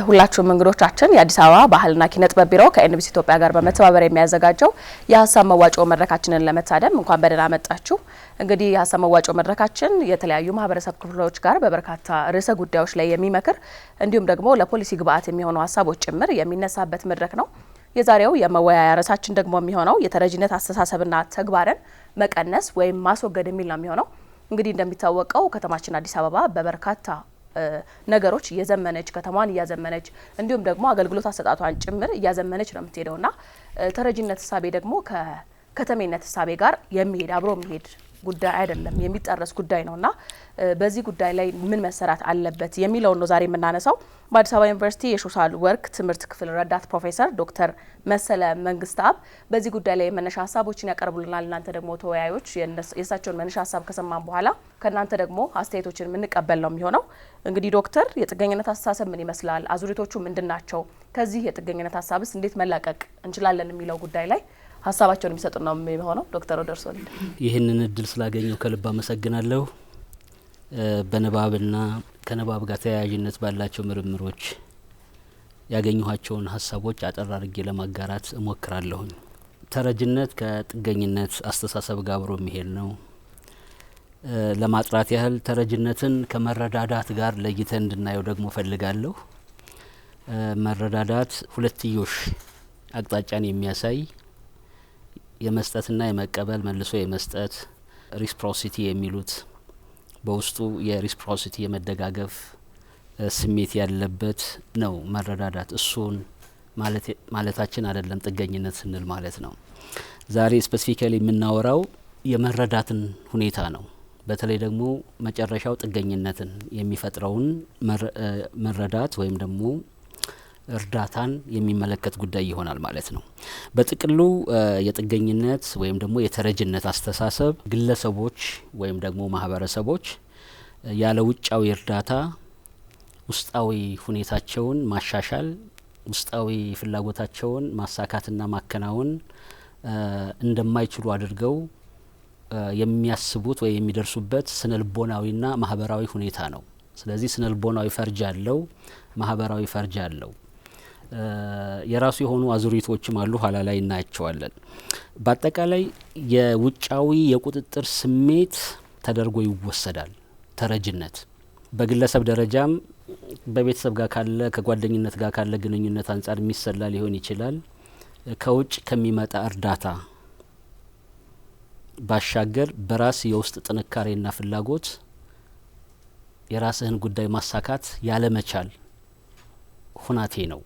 ሁላችሁም እንግዶቻችን የአዲስ አበባ ባህልና ኪነ ጥበብ ቢሮ ከኤንቢሲ ኢትዮጵያ ጋር በመተባበር የሚያዘጋጀው የሀሳብ መዋጮ መድረካችንን ለመታደም እንኳን በደህና መጣችሁ። እንግዲህ የሀሳብ መዋጮ መድረካችን የተለያዩ ማህበረሰብ ክፍሎች ጋር በበርካታ ርዕሰ ጉዳዮች ላይ የሚመክር እንዲሁም ደግሞ ለፖሊሲ ግብአት የሚሆኑ ሀሳቦች ጭምር የሚነሳበት መድረክ ነው። የዛሬው የመወያያ ርዕሳችን ደግሞ የሚሆነው የተረጂነት አስተሳሰብና ተግባርን መቀነስ ወይም ማስወገድ የሚል ነው የሚሆነው። እንግዲህ እንደሚታወቀው ከተማችን አዲስ አበባ በበርካታ ነገሮች እየዘመነች ከተማን እያዘመነች እንዲሁም ደግሞ አገልግሎት አሰጣጧን ጭምር እያዘመነች ነው የምትሄደውና ተረጂነት ሐሳቤ ደግሞ ከከተሜነት ሐሳቤ ጋር የሚሄድ አብሮ የሚሄድ ጉዳይ አይደለም፣ የሚጣረስ ጉዳይ ነውና በዚህ ጉዳይ ላይ ምን መሰራት አለበት የሚለው ነው ዛሬ የምናነሳው። በአዲስ አበባ ዩኒቨርሲቲ የሶሻል ወርክ ትምህርት ክፍል ረዳት ፕሮፌሰር ዶክተር መሰለ መንግስታብ በዚህ ጉዳይ ላይ መነሻ ሀሳቦችን ያቀርቡልናል። እናንተ ደግሞ ተወያዮች የእሳቸውን መነሻ ሀሳብ ከሰማን በኋላ ከእናንተ ደግሞ አስተያየቶችን የምንቀበል ነው የሚሆነው። እንግዲህ ዶክተር የጥገኝነት አስተሳሰብ ምን ይመስላል? አዙሪቶቹ ምንድናቸው? ከዚህ የጥገኝነት ሀሳብስ እንዴት መላቀቅ እንችላለን የሚለው ጉዳይ ላይ ሀሳባቸውን የሚሰጡ ነው የሚሆነው። ዶክተር ወደርሶል ይህንን እድል ስላገኘው ከልብ አመሰግናለሁ። በንባብና ከንባብ ጋር ተያያዥነት ባላቸው ምርምሮች ያገኘኋቸውን ሀሳቦች አጠር አድርጌ ለማጋራት እሞክራለሁኝ። ተረጅነት ከጥገኝነት አስተሳሰብ ጋር አብሮ የሚሄድ ነው። ለማጥራት ያህል ተረጅነትን ከመረዳዳት ጋር ለይተን እንድናየው ደግሞ ፈልጋለሁ። መረዳዳት ሁለትዮሽ አቅጣጫን የሚያሳይ የመስጠትና የመቀበል መልሶ የመስጠት ሪስፕሮሲቲ የሚሉት በውስጡ የሪስፕሮሲቲ የመደጋገፍ ስሜት ያለበት ነው መረዳዳት። እሱን ማለታችን አይደለም ጥገኝነት ስንል ማለት ነው። ዛሬ ስፔሲፊካሊ የምናወራው የመረዳትን ሁኔታ ነው። በተለይ ደግሞ መጨረሻው ጥገኝነትን የሚፈጥረውን መረዳት ወይም ደግሞ እርዳታን የሚመለከት ጉዳይ ይሆናል ማለት ነው። በጥቅሉ የጥገኝነት ወይም ደግሞ የተረጅነት አስተሳሰብ ግለሰቦች ወይም ደግሞ ማህበረሰቦች ያለ ውጫዊ እርዳታ ውስጣዊ ሁኔታቸውን ማሻሻል፣ ውስጣዊ ፍላጎታቸውን ማሳካትና ማከናወን እንደማይችሉ አድርገው የሚያስቡት ወይ የሚደርሱበት ስነልቦናዊና ማህበራዊ ሁኔታ ነው። ስለዚህ ስነልቦናዊ ፈርጅ አለው፣ ማህበራዊ ፈርጅ አለው። የራሱ የሆኑ አዙሪቶችም አሉ፣ ኋላ ላይ እናያቸዋለን። በአጠቃላይ የውጫዊ የቁጥጥር ስሜት ተደርጎ ይወሰዳል ተረጅነት። በግለሰብ ደረጃም በቤተሰብ ጋር ካለ ከጓደኝነት ጋር ካለ ግንኙነት አንጻር የሚሰላ ሊሆን ይችላል። ከውጭ ከሚመጣ እርዳታ ባሻገር በራስ የውስጥ ጥንካሬና ፍላጎት የራስህን ጉዳይ ማሳካት ያለመቻል ሁናቴ ነው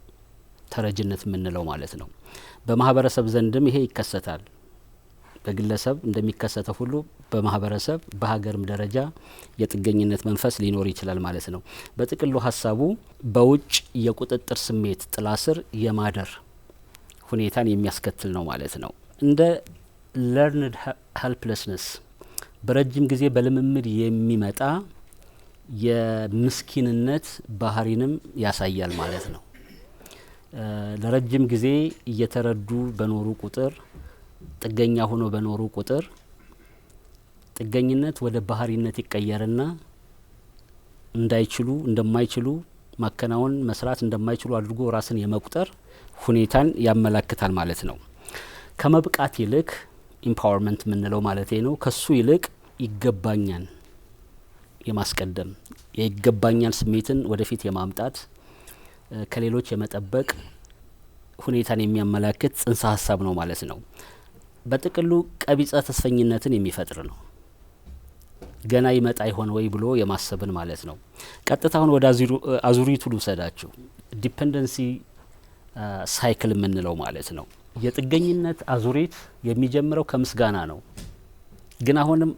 ተረጅነት የምንለው ማለት ነው። በማህበረሰብ ዘንድም ይሄ ይከሰታል። በግለሰብ እንደሚከሰተው ሁሉ በማህበረሰብ በሀገርም ደረጃ የጥገኝነት መንፈስ ሊኖር ይችላል ማለት ነው። በጥቅሉ ሀሳቡ በውጭ የቁጥጥር ስሜት ጥላ ስር የማደር ሁኔታን የሚያስከትል ነው ማለት ነው። እንደ ለርንድ ሄልፕለስነስ በረጅም ጊዜ በልምምድ የሚመጣ የምስኪንነት ባህሪንም ያሳያል ማለት ነው። ለረጅም ጊዜ እየተረዱ በኖሩ ቁጥር ጥገኛ ሆኖ በኖሩ ቁጥር ጥገኝነት ወደ ባህሪነት ይቀየርና እንደማይችሉ ማከናወን መስራት እንደማይችሉ አድርጎ ራስን የመቁጠር ሁኔታን ያመላክታል ማለት ነው። ከመብቃት ይልቅ ኢምፓወርመንት የምንለው ማለት ነው። ከሱ ይልቅ ይገባኛል የማስቀደም የይገባኛል ስሜትን ወደፊት የማምጣት ከሌሎች የመጠበቅ ሁኔታን የሚያመላክት ጽንሰ ሀሳብ ነው ማለት ነው። በጥቅሉ ቀቢጸ ተስፈኝነትን የሚፈጥር ነው። ገና ይመጣ ይሆን ወይ ብሎ የማሰብን ማለት ነው። ቀጥታውን ወደ አዙሪቱ ልውሰዳችሁ። ዲፔንደንሲ ሳይክል የምንለው ማለት ነው። የጥገኝነት አዙሪት የሚጀምረው ከምስጋና ነው። ግን አሁንም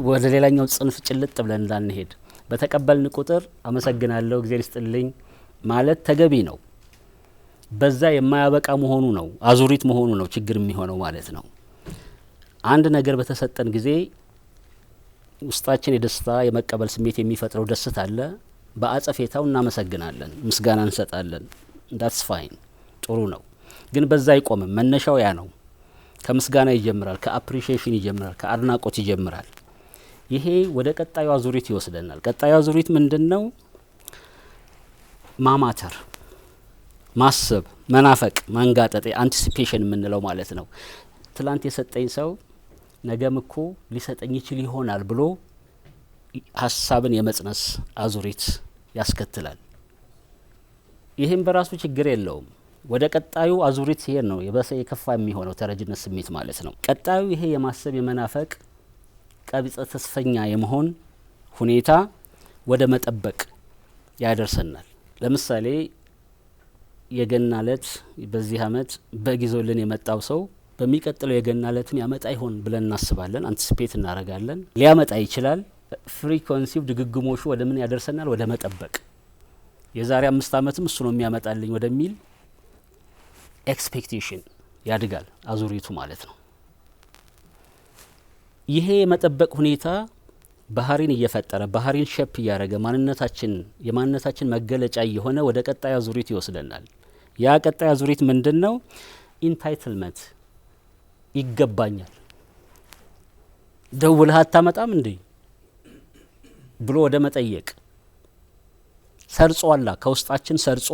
ወደ ሌላኛው ጽንፍ ጭልጥ ብለን እንዳንሄድ በተቀበልን ቁጥር አመሰግናለሁ እግዚአብሔር ይስጥልኝ ማለት ተገቢ ነው። በዛ የማያበቃ መሆኑ ነው አዙሪት መሆኑ ነው ችግር የሚሆነው ማለት ነው። አንድ ነገር በተሰጠን ጊዜ ውስጣችን የደስታ የመቀበል ስሜት የሚፈጥረው ደስታ አለ። በአጸፌታው እናመሰግናለን፣ ምስጋና እንሰጣለን። ዳትስ ፋይን ጥሩ ነው። ግን በዛ አይቆምም። መነሻው ያ ነው። ከምስጋና ይጀምራል፣ ከአፕሪሺዬሽን ይጀምራል፣ ከአድናቆት ይጀምራል። ይሄ ወደ ቀጣዩ አዙሪት ይወስደናል። ቀጣዩ አዙሪት ምንድነው? ማማተር ማሰብ፣ መናፈቅ፣ ማንጋጠጥ አንቲሲፔሽን የምንለው ማለት ነው። ትላንት የሰጠኝ ሰው ነገም እኮ ሊሰጠኝ ይችል ይሆናል ብሎ ሀሳብን የመጽነስ አዙሪት ያስከትላል። ይህም በራሱ ችግር የለውም። ወደ ቀጣዩ አዙሪት ሲሄድ ነው የበሰ የከፋ የሚሆነው ተረጅነት ስሜት ማለት ነው። ቀጣዩ ይሄ የማሰብ የመናፈቅ ቀቢጸ ተስፈኛ የመሆን ሁኔታ ወደ መጠበቅ ያደርሰናል። ለምሳሌ የገና እለት በዚህ አመት በጊዜልን የመጣው ሰው በሚቀጥለው የገና እለትም ያመጣ ይሆን ብለን እናስባለን፣ አንቲሲፔት እናደርጋለን። ሊያመጣ ይችላል። ፍሪኮንሲው ድግግሞሹ ወደ ምን ያደርሰናል? ወደ መጠበቅ። የዛሬ 5 አመትም እሱ ነው የሚያመጣልኝ ወደሚል ኤክስፔክቴሽን ያድጋል አዙሪቱ ማለት ነው። ይሄ የመጠበቅ ሁኔታ ባህሪን እየፈጠረ ባህሪን ሼፕ እያደረገ የማንነታችን መገለጫ እየሆነ ወደ ቀጣይ አዙሪት ይወስደናል። ያ ቀጣይ አዙሪት ምንድነው? ኢንታይትልመንት፣ ይገባኛል። ደውለህ አታመጣም እንዴ ብሎ ወደ መጠየቅ ሰርጾአላ ከውስጣችን ሰርጾ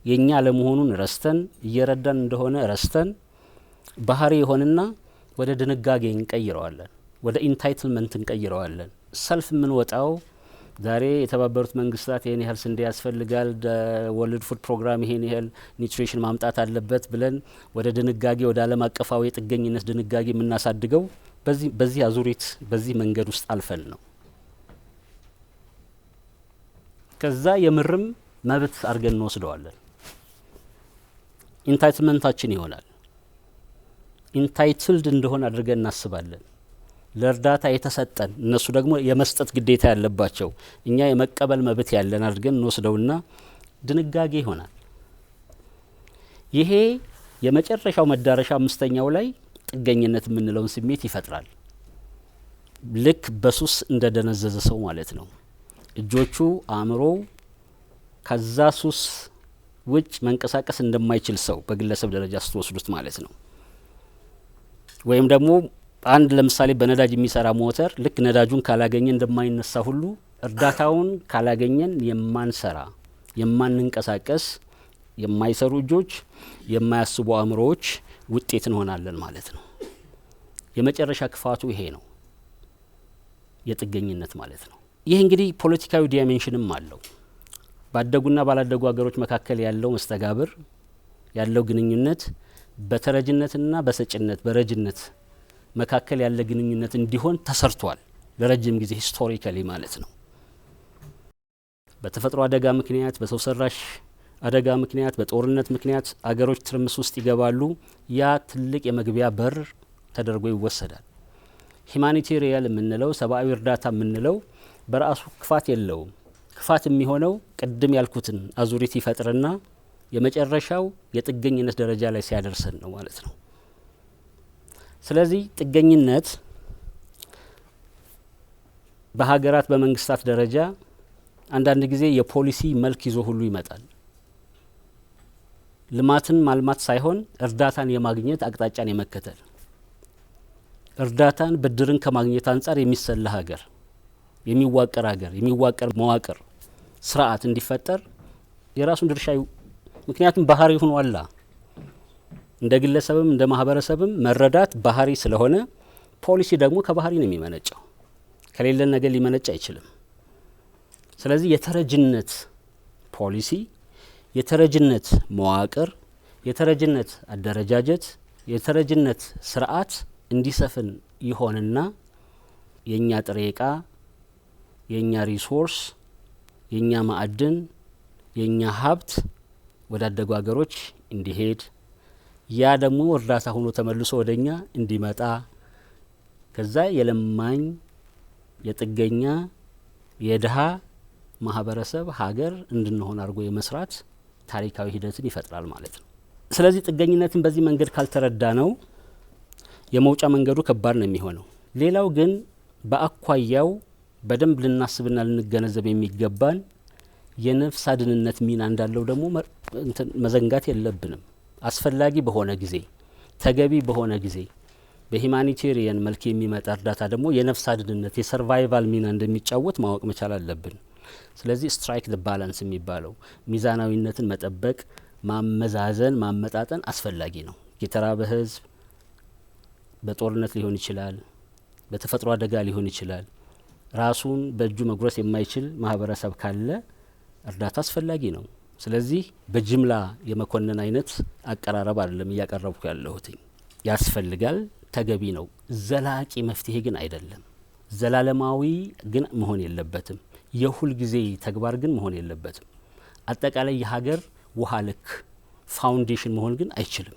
የኛ ለመሆኑን ረስተን እየረዳን እንደሆነ ረስተን ባህሪ የሆነና ወደ ድንጋጌ እንቀይረዋለን፣ ወደ ኢንታይትልመንት እንቀይረዋለን። ሰልፍ የምንወጣው ዛሬ የተባበሩት መንግስታት ይሄን ያህል ስንዴ ያስፈልጋል፣ ወርልድ ፉድ ፕሮግራም ይሄን ያህል ኒውትሪሽን ማምጣት አለበት ብለን ወደ ድንጋጌ ወደ ዓለም አቀፋዊ የጥገኝነት ድንጋጌ የምናሳድገው በዚህ አዙሪት በዚህ መንገድ ውስጥ አልፈን ነው። ከዛ የምርም መብት አድርገን እንወስደዋለን። ኢንታይትልመንታችን ይሆናል። ኢንታይትልድ እንደሆነ አድርገን እናስባለን። ለእርዳታ የተሰጠን እነሱ ደግሞ የመስጠት ግዴታ ያለባቸው እኛ የመቀበል መብት ያለን አድርገን እንወስደውና ድንጋጌ ይሆናል። ይሄ የመጨረሻው መዳረሻ 5ኛው ላይ ጥገኝነት የምንለውን ስሜት ይፈጥራል። ልክ በሱስ እንደደነዘዘ ሰው ማለት ነው። እጆቹ አእምሮ ከዛ ሱስ ውጭ መንቀሳቀስ እንደማይችል ሰው በግለሰብ ደረጃ ስትወስዱት ማለት ነው። ወይም ደግሞ አንድ ለምሳሌ በነዳጅ የሚሰራ ሞተር ልክ ነዳጁን ካላገኘ እንደማይነሳ ሁሉ እርዳታውን ካላገኘን የማንሰራ የማንንቀሳቀስ የማይሰሩ እጆች የማያስቡ አእምሮዎች ውጤት እንሆናለን ማለት ነው። የመጨረሻ ክፋቱ ይሄ ነው፣ የጥገኝነት ማለት ነው። ይህ እንግዲህ ፖለቲካዊ ዳይሜንሽንም አለው። ባደጉና ባላደጉ ሀገሮች መካከል ያለው መስተጋብር ያለው ግንኙነት በተረጅነትና በሰጭነት በረጅነት መካከል ያለ ግንኙነት እንዲሆን ተሰርቷል ለረጅም ጊዜ ሂስቶሪካሊ ማለት ነው። በተፈጥሮ አደጋ ምክንያት፣ በሰው ሰራሽ አደጋ ምክንያት፣ በጦርነት ምክንያት አገሮች ትርምስ ውስጥ ይገባሉ። ያ ትልቅ የመግቢያ በር ተደርጎ ይወሰዳል። ሂማኒቴሪያን የምንለው ሰብአዊ እርዳታ የምንለው በራሱ ክፋት የለውም። ክፋት የሚሆነው ቅድም ያልኩትን አዙሪት ይፈጥርና የመጨረሻው የጥገኝነት ደረጃ ላይ ሲያደርሰን ነው ማለት ነው። ስለዚህ ጥገኝነት በሀገራት በመንግስታት ደረጃ አንዳንድ ጊዜ የፖሊሲ መልክ ይዞ ሁሉ ይመጣል። ልማትን ማልማት ሳይሆን እርዳታን የማግኘት አቅጣጫን የመከተል እርዳታን ብድርን ከማግኘት አንጻር የሚሰላ ሀገር የሚዋቀር መዋቅር ስርዓት እንዲፈጠር የራሱን ድርሻ ምክንያቱም ባህሪ ሆኗላ። እንደ ግለሰብም እንደ ማህበረሰብም መረዳት ባህሪ ስለሆነ ፖሊሲ ደግሞ ከባህሪ ነው የሚመነጨው። ከሌለን ነገር ሊመነጭ አይችልም። ስለዚህ የተረጅነት ፖሊሲ፣ የተረጅነት መዋቅር፣ የተረጅነት አደረጃጀት፣ የተረጅነት ስርዓት እንዲሰፍን ይሆንና የኛ ጥሬ ዕቃ፣ የኛ ሪሶርስ፣ የኛ ማዕድን፣ የኛ ሀብት ወደ አደጉ ሀገሮች እንዲሄድ ያ ደግሞ እርዳታ ሆኖ ተመልሶ ወደኛ እንዲመጣ ከዛ የለማኝ የጥገኛ የድሃ ማህበረሰብ ሀገር እንድንሆን አድርጎ የመስራት ታሪካዊ ሂደትን ይፈጥራል ማለት ነው። ስለዚህ ጥገኝነትን በዚህ መንገድ ካልተረዳ ነው የመውጫ መንገዱ ከባድ ነው የሚሆነው። ሌላው ግን በአኳያው በደንብ ልናስብና ልንገነዘብ የሚገባን የነፍስ አድንነት ሚና እንዳለው ደግሞ መዘንጋት የለብንም። አስፈላጊ በሆነ ጊዜ ተገቢ በሆነ ጊዜ በሂማኒቴሪያን መልክ የሚመጣ እርዳታ ደግሞ የነፍስ አድንነት የሰርቫይቫል ሚና እንደሚጫወት ማወቅ መቻል አለብን። ስለዚህ ስትራይክ ዘ ባላንስ የሚባለው ሚዛናዊነትን መጠበቅ ማመዛዘን ማመጣጠን አስፈላጊ ነው። የተራበ ህዝብ በጦርነት ሊሆን ይችላል፣ በተፈጥሮ አደጋ ሊሆን ይችላል። ራሱን በእጁ መጉረስ የማይችል ማህበረሰብ ካለ እርዳታ አስፈላጊ ነው። ስለዚህ በጅምላ የመኮነን አይነት አቀራረብ አይደለም እያቀረብኩ ያለሁት። ያስፈልጋል፣ ተገቢ ነው። ዘላቂ መፍትሄ ግን አይደለም። ዘላለማዊ ግን መሆን የለበትም። የሁል ጊዜ ተግባር ግን መሆን የለበትም። አጠቃላይ የሀገር ውሃ ልክ ፋውንዴሽን መሆን ግን አይችልም።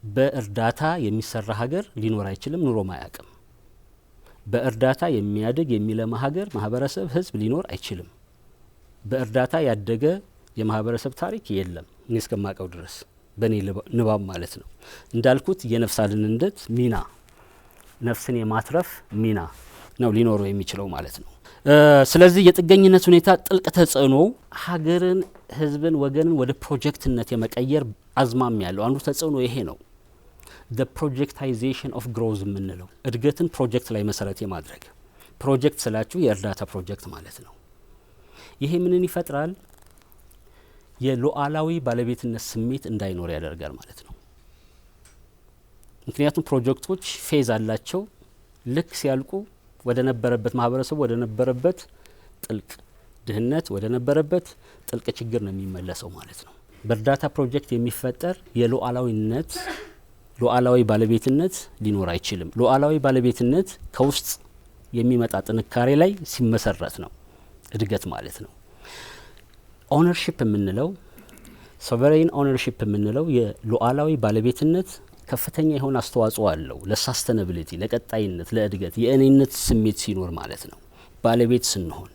በእርዳታ የሚሰራ ሀገር ሊኖር አይችልም፣ ኑሮም አያውቅም። በእርዳታ የሚያድግ የሚለማ ሀገር ማህበረሰብ ህዝብ ሊኖር አይችልም። በእርዳታ ያደገ የማህበረሰብ ታሪክ የለም እኔ እስከማቀው ድረስ በእኔ ንባብ ማለት ነው። እንዳልኩት የነፍስ አድንነት ሚና ነፍስን የማትረፍ ሚና ነው ሊኖረው የሚችለው ማለት ነው። ስለዚህ የጥገኝነት ሁኔታ ጥልቅ ተጽዕኖ ሀገርን፣ ህዝብን፣ ወገንን ወደ ፕሮጀክትነት የመቀየር አዝማሚያ ያለው አንዱ ተጽዕኖ ይሄ ነው። the projectization of growth የምንለው እድገትን ፕሮጀክት ላይ መሰረት የማድረግ ፕሮጀክት ስላችሁ የእርዳታ ፕሮጀክት ማለት ነው። ይሄ ምንን ይፈጥራል? የሉዓላዊ ባለቤትነት ስሜት እንዳይኖር ያደርጋል ማለት ነው። ምክንያቱም ፕሮጀክቶች ፌዝ አላቸው። ልክ ሲያልቁ ወደ ነበረበት ማህበረሰቡ ወደ ነበረበት ጥልቅ ድህነት ወደ ነበረበት ጥልቅ ችግር ነው የሚመለሰው ማለት ነው። በእርዳታ ፕሮጀክት የሚፈጠር ሉዓላዊ ባለቤትነት ሊኖር አይችልም። ሉዓላዊ ባለቤትነት ከውስጥ የሚመጣ ጥንካሬ ላይ ሲመሰረት ነው እድገት ማለት ነው። ኦነርሺፕ የምንለው ሶቨሬን ኦነርሺፕ የምንለው የሉዓላዊ ባለቤትነት ከፍተኛ የሆነ አስተዋጽኦ አለው ለሳስተናቢሊቲ፣ ለቀጣይነት፣ ለእድገት የእኔነት ስሜት ሲኖር ማለት ነው ባለቤት ስንሆን።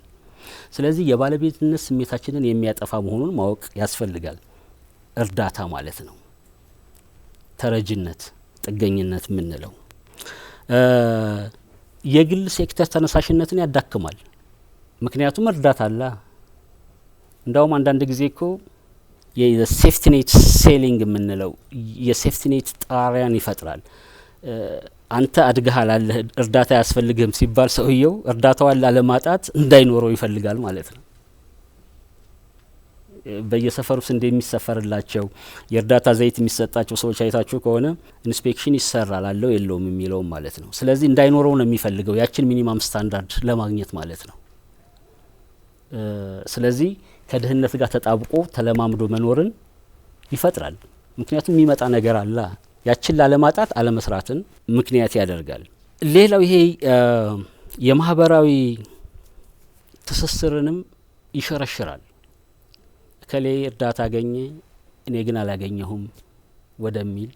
ስለዚህ የባለቤትነት ስሜታችንን የሚያጠፋ መሆኑን ማወቅ ያስፈልጋል። እርዳታ ማለት ነው ተረጅነት፣ ጥገኝነት የምንለው የግል ሴክተር ተነሳሽነትን ያዳክማል። ምክንያቱም እርዳታ አለ። እንዳውም አንዳንድ ጊዜ እኮ የሴፍቲኔት ሴሊንግ የምንለው የሴፍቲኔት ጣሪያን ይፈጥራል። አንተ አድገሃል አለ እርዳታ ያስፈልግህም ሲባል ሰውየው እርዳታውን ላለማጣት እንዳይኖረው ይፈልጋል ማለት ነው። በየሰፈሩ ስንዴ የሚሰፈርላቸው የእርዳታ ዘይት የሚሰጣቸው ሰዎች አይታችሁ ከሆነ ኢንስፔክሽን ይሰራል አለው የለውም የሚለው ማለት ነው። ስለዚህ እንዳይኖረው ነው የሚፈልገው ያችን ሚኒማም ስታንዳርድ ለማግኘት ማለት ነው። ስለዚህ ከድህነት ጋር ተጣብቆ ተለማምዶ መኖርን ይፈጥራል። ምክንያቱም የሚመጣ ነገር አለ። ያችን ላለማጣት አለመስራትን ምክንያት ያደርጋል። ሌላው ይሄ የማህበራዊ ትስስርንም ይሸረሽራል። እከሌ እርዳታ አገኘ እኔ ግን አላገኘሁም ወደሚል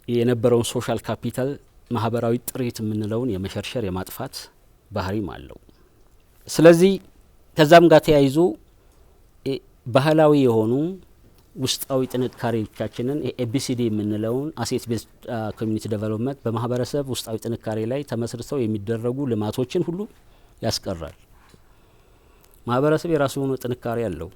የነበረውን ሶሻል ካፒታል ማህበራዊ ጥሪት የምንለውን የመሸርሸር የማጥፋት ባህሪም አለው። ስለዚህ ከዛም ጋር ተያይዞ ባህላዊ የሆኑ ውስጣዊ ጥንካሬዎቻችንን ኤቢሲዲ የምንለውን አሴት ቤዝድ ኮሚኒቲ ዴቨሎፕመንት በማህበረሰብ ውስጣዊ ጥንካሬ ላይ ተመስርተው የሚደረጉ ልማቶችን ሁሉ ያስቀራል። ማህበረሰብ የራሱ የሆነ ጥንካሬ አለው።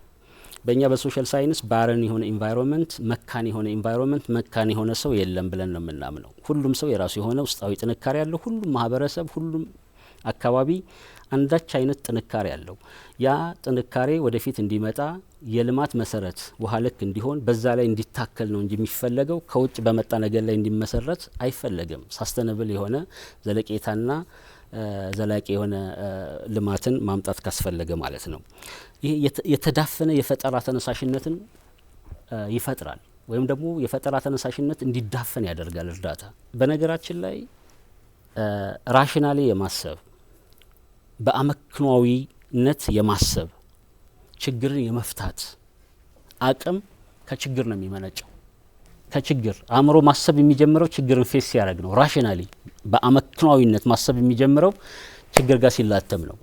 በእኛ በሶሻል ሳይንስ ባረን የሆነ ኢንቫይሮንመንት፣ መካን የሆነ ኢንቫይሮንመንት፣ መካን የሆነ ሰው የለም ብለን ነው የምናምነው። ሁሉም ሰው የራሱ የሆነ ውስጣዊ ጥንካሬ አለው። ሁሉም ማህበረሰብ፣ ሁሉም አካባቢ አንዳች አይነት ጥንካሬ አለው። ያ ጥንካሬ ወደፊት እንዲመጣ የልማት መሰረት ውሃ ልክ እንዲሆን በዛ ላይ እንዲታከል ነው እንጂ የሚፈለገው ከውጭ በመጣ ነገር ላይ እንዲመሰረት አይፈለግም። ሳስተናብል የሆነ ዘለቄታና ዘላቂ የሆነ ልማትን ማምጣት ካስፈለገ ማለት ነው። ይሄ የተዳፈነ የፈጠራ ተነሳሽነትን ይፈጥራል፣ ወይም ደግሞ የፈጠራ ተነሳሽነት እንዲዳፈን ያደርጋል እርዳታ። በነገራችን ላይ ራሽናሊ የማሰብ በአመክኗዊነት የማሰብ ችግርን የመፍታት አቅም ከችግር ነው የሚመነጨው። ከችግር አእምሮ ማሰብ የሚጀምረው ችግርን ፌስ ሲያደርግ ነው። ራሽናሊ በአመክኗዊነት ማሰብ የሚጀምረው ችግር ጋር ሲላተም ነው።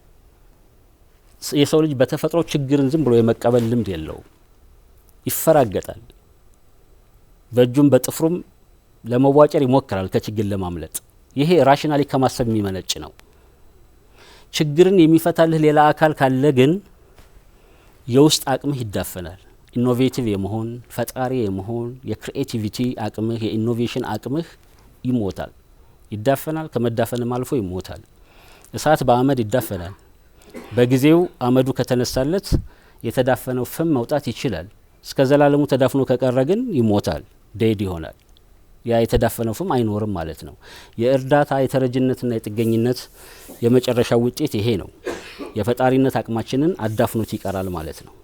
የሰው ልጅ በተፈጥሮ ችግርን ዝም ብሎ የመቀበል ልምድ የለውም። ይፈራገጣል። በእጁም በጥፍሩም ለመዋጨር ይሞክራል ከችግር ለማምለጥ። ይሄ ራሽናሊ ከማሰብ የሚመነጭ ነው። ችግርን የሚፈታልህ ሌላ አካል ካለ ግን የውስጥ አቅምህ ይዳፈናል። ኢኖቬቲቭ የመሆን ፈጣሪ የመሆን የክሪኤቲቪቲ አቅምህ የኢኖቬሽን አቅምህ ይሞታል፣ ይዳፈናል። ከመዳፈንም አልፎ ይሞታል። እሳት በአመድ ይዳፈናል። በጊዜው አመዱ ከተነሳለት የተዳፈነው ፍም መውጣት ይችላል። እስከ ዘላለሙ ተዳፍኖ ከቀረ ግን ይሞታል፣ ዴድ ይሆናል። ያ የተዳፈነው ፍም አይኖርም ማለት ነው። የእርዳታ የተረጅነትና የጥገኝነት የመጨረሻው ውጤት ይሄ ነው። የፈጣሪነት አቅማችንን አዳፍኖት ይቀራል ማለት ነው።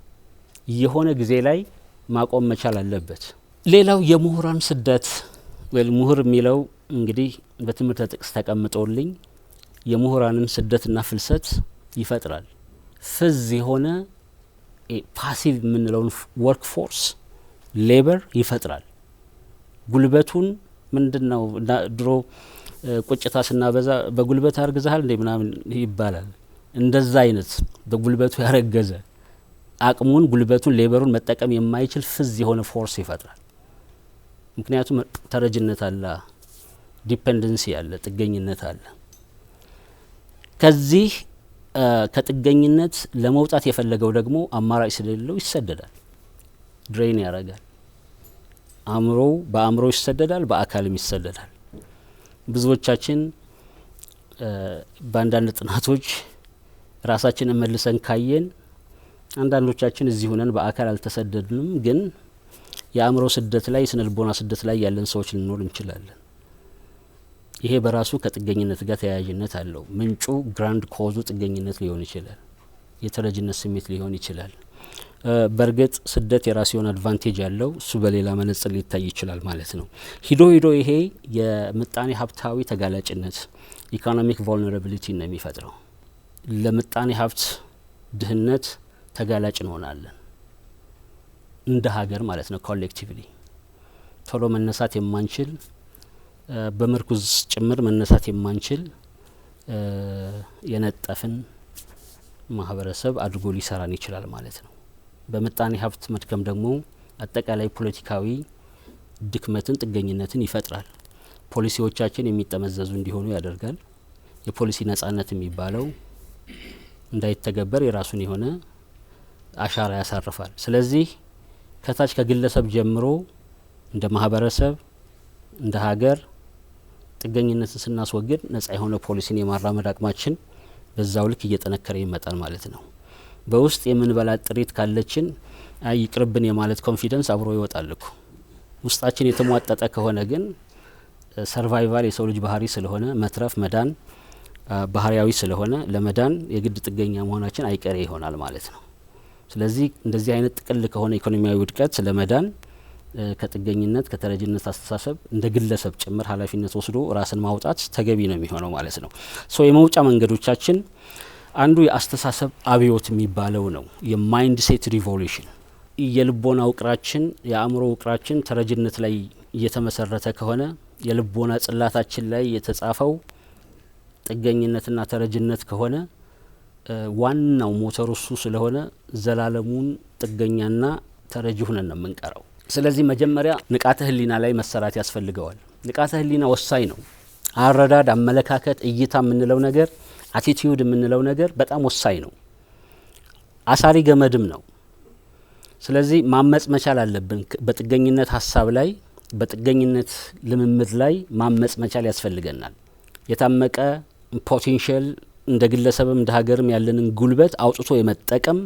የሆነ ጊዜ ላይ ማቆም መቻል አለበት። ሌላው የምሁራን ስደት ወይ ምሁር የሚለው እንግዲህ በትምህርት ጥቅስ ተቀምጦልኝ የምሁራንን ስደትና ፍልሰት ይፈጥራል። ፍዝ የሆነ ፓሲቭ የምንለውን ወርክ ፎርስ ሌበር ይፈጥራል። ጉልበቱን ምንድነው ድሮ ቁጭታ ስናበዛ በጉልበት አርግዛሃል እንዴ ምናምን ይባላል። እንደዛ አይነት በጉልበቱ ያረገዘ አቅሙን ጉልበቱን ሌበሩን መጠቀም የማይችል ፍዝ የሆነ ፎርስ ይፈጥራል። ምክንያቱም ተረጅነት አለ፣ ዲፔንደንሲ አለ፣ ጥገኝነት አለ። ከዚህ ከጥገኝነት ለመውጣት የፈለገው ደግሞ አማራጭ ስለሌለው ይሰደዳል፣ ድሬን ያረጋል። አእምሮው በአእምሮ ይሰደዳል፣ በአካልም ይሰደዳል። ብዙዎቻችን በአንዳንድ ጥናቶች ራሳችንን መልሰን ካየን አንዳንዶቻችን እዚህ ሆነን በአካል አልተሰደድንም፣ ግን የአእምሮ ስደት ላይ ስነልቦና ስደት ላይ ያለን ሰዎች ልንኖር እንችላለን። ይሄ በራሱ ከጥገኝነት ጋር ተያያዥነት አለው። ምንጩ ግራንድ ኮዙ ጥገኝነት ሊሆን ይችላል፣ የተረጅነት ስሜት ሊሆን ይችላል። በእርግጥ ስደት የራሱ የሆነ አድቫንቴጅ ያለው እሱ በሌላ መነጽር ሊታይ ይችላል ማለት ነው። ሂዶ ይሄ የምጣኔ ሀብታዊ ተጋላጭነት ኢኮኖሚክ ቮልነራቢሊቲ ነው የሚፈጥረው። ለምጣኔ ሀብት ድህነት ተጋላጭ እንሆናለን እንደ ሀገር ማለት ነው። ኮሌክቲቭሊ ቶሎ መነሳት የማንችል በምርኩዝ ጭምር መነሳት የማንችል የነጠፍን ማህበረሰብ አድርጎ ሊሰራን ይችላል ማለት ነው። በምጣኔ ሀብት መድከም ደግሞ አጠቃላይ ፖለቲካዊ ድክመትን፣ ጥገኝነትን ይፈጥራል። ፖሊሲዎቻችን የሚጠመዘዙ እንዲሆኑ ያደርጋል። የፖሊሲ ነጻነት የሚባለው እንዳይተገበር የራሱን የሆነ አሻራ ያሳርፋል። ስለዚህ ከታች ከግለሰብ ጀምሮ እንደ ማህበረሰብ እንደ ሀገር ጥገኝነትን ስናስወግድ ነጻ የሆነ ፖሊሲን የማራመድ አቅማችን በዛው ልክ እየጠነከረ ይመጣል ማለት ነው። በውስጥ የምንበላት ጥሪት ካለችን ይቅርብን የማለት ኮንፊደንስ አብሮ ይወጣል እኮ። ውስጣችን የተሟጠጠ ከሆነ ግን ሰርቫይቫል የሰው ልጅ ባህሪ ስለሆነ መትረፍ መዳን ባህሪያዊ ስለሆነ ለመዳን የግድ ጥገኛ መሆናችን አይቀሬ ይሆናል ማለት ነው። ስለዚህ እንደዚህ አይነት ጥቅል ከሆነ ኢኮኖሚያዊ ውድቀት ለመዳን ከጥገኝነት ከተረጅነት አስተሳሰብ እንደ ግለሰብ ጭምር ኃላፊነት ወስዶ ራስን ማውጣት ተገቢ ነው የሚሆነው ማለት ነው። ሶ የመውጫ መንገዶቻችን አንዱ የአስተሳሰብ አብዮት የሚባለው ነው። የማይንድ ሴት ሪቮሉሽን። የልቦና ውቅራችን የአእምሮ ውቅራችን ተረጅነት ላይ እየተመሰረተ ከሆነ የልቦና ጽላታችን ላይ የተጻፈው ጥገኝነትና ተረጅነት ከሆነ ዋናው ሞተሩ እሱ ስለሆነ ዘላለሙን ጥገኛና ተረጅ ሆነን ነው የምንቀረው። ስለዚህ መጀመሪያ ንቃተ ህሊና ላይ መሰራት ያስፈልገዋል። ንቃተ ህሊና ወሳኝ ነው። አረዳድ፣ አመለካከት፣ እይታ የምንለው ነገር አቲቲዩድ የምንለው ነገር በጣም ወሳኝ ነው። አሳሪ ገመድም ነው። ስለዚህ ማመጽ መቻል አለብን። በጥገኝነት ሀሳብ ላይ በጥገኝነት ልምምድ ላይ ማመጽ መቻል ያስፈልገናል። የታመቀ ፖቴንሻል እንደ ግለሰብም እንደ ሀገርም ያለንን ጉልበት አውጥቶ የመጠቀም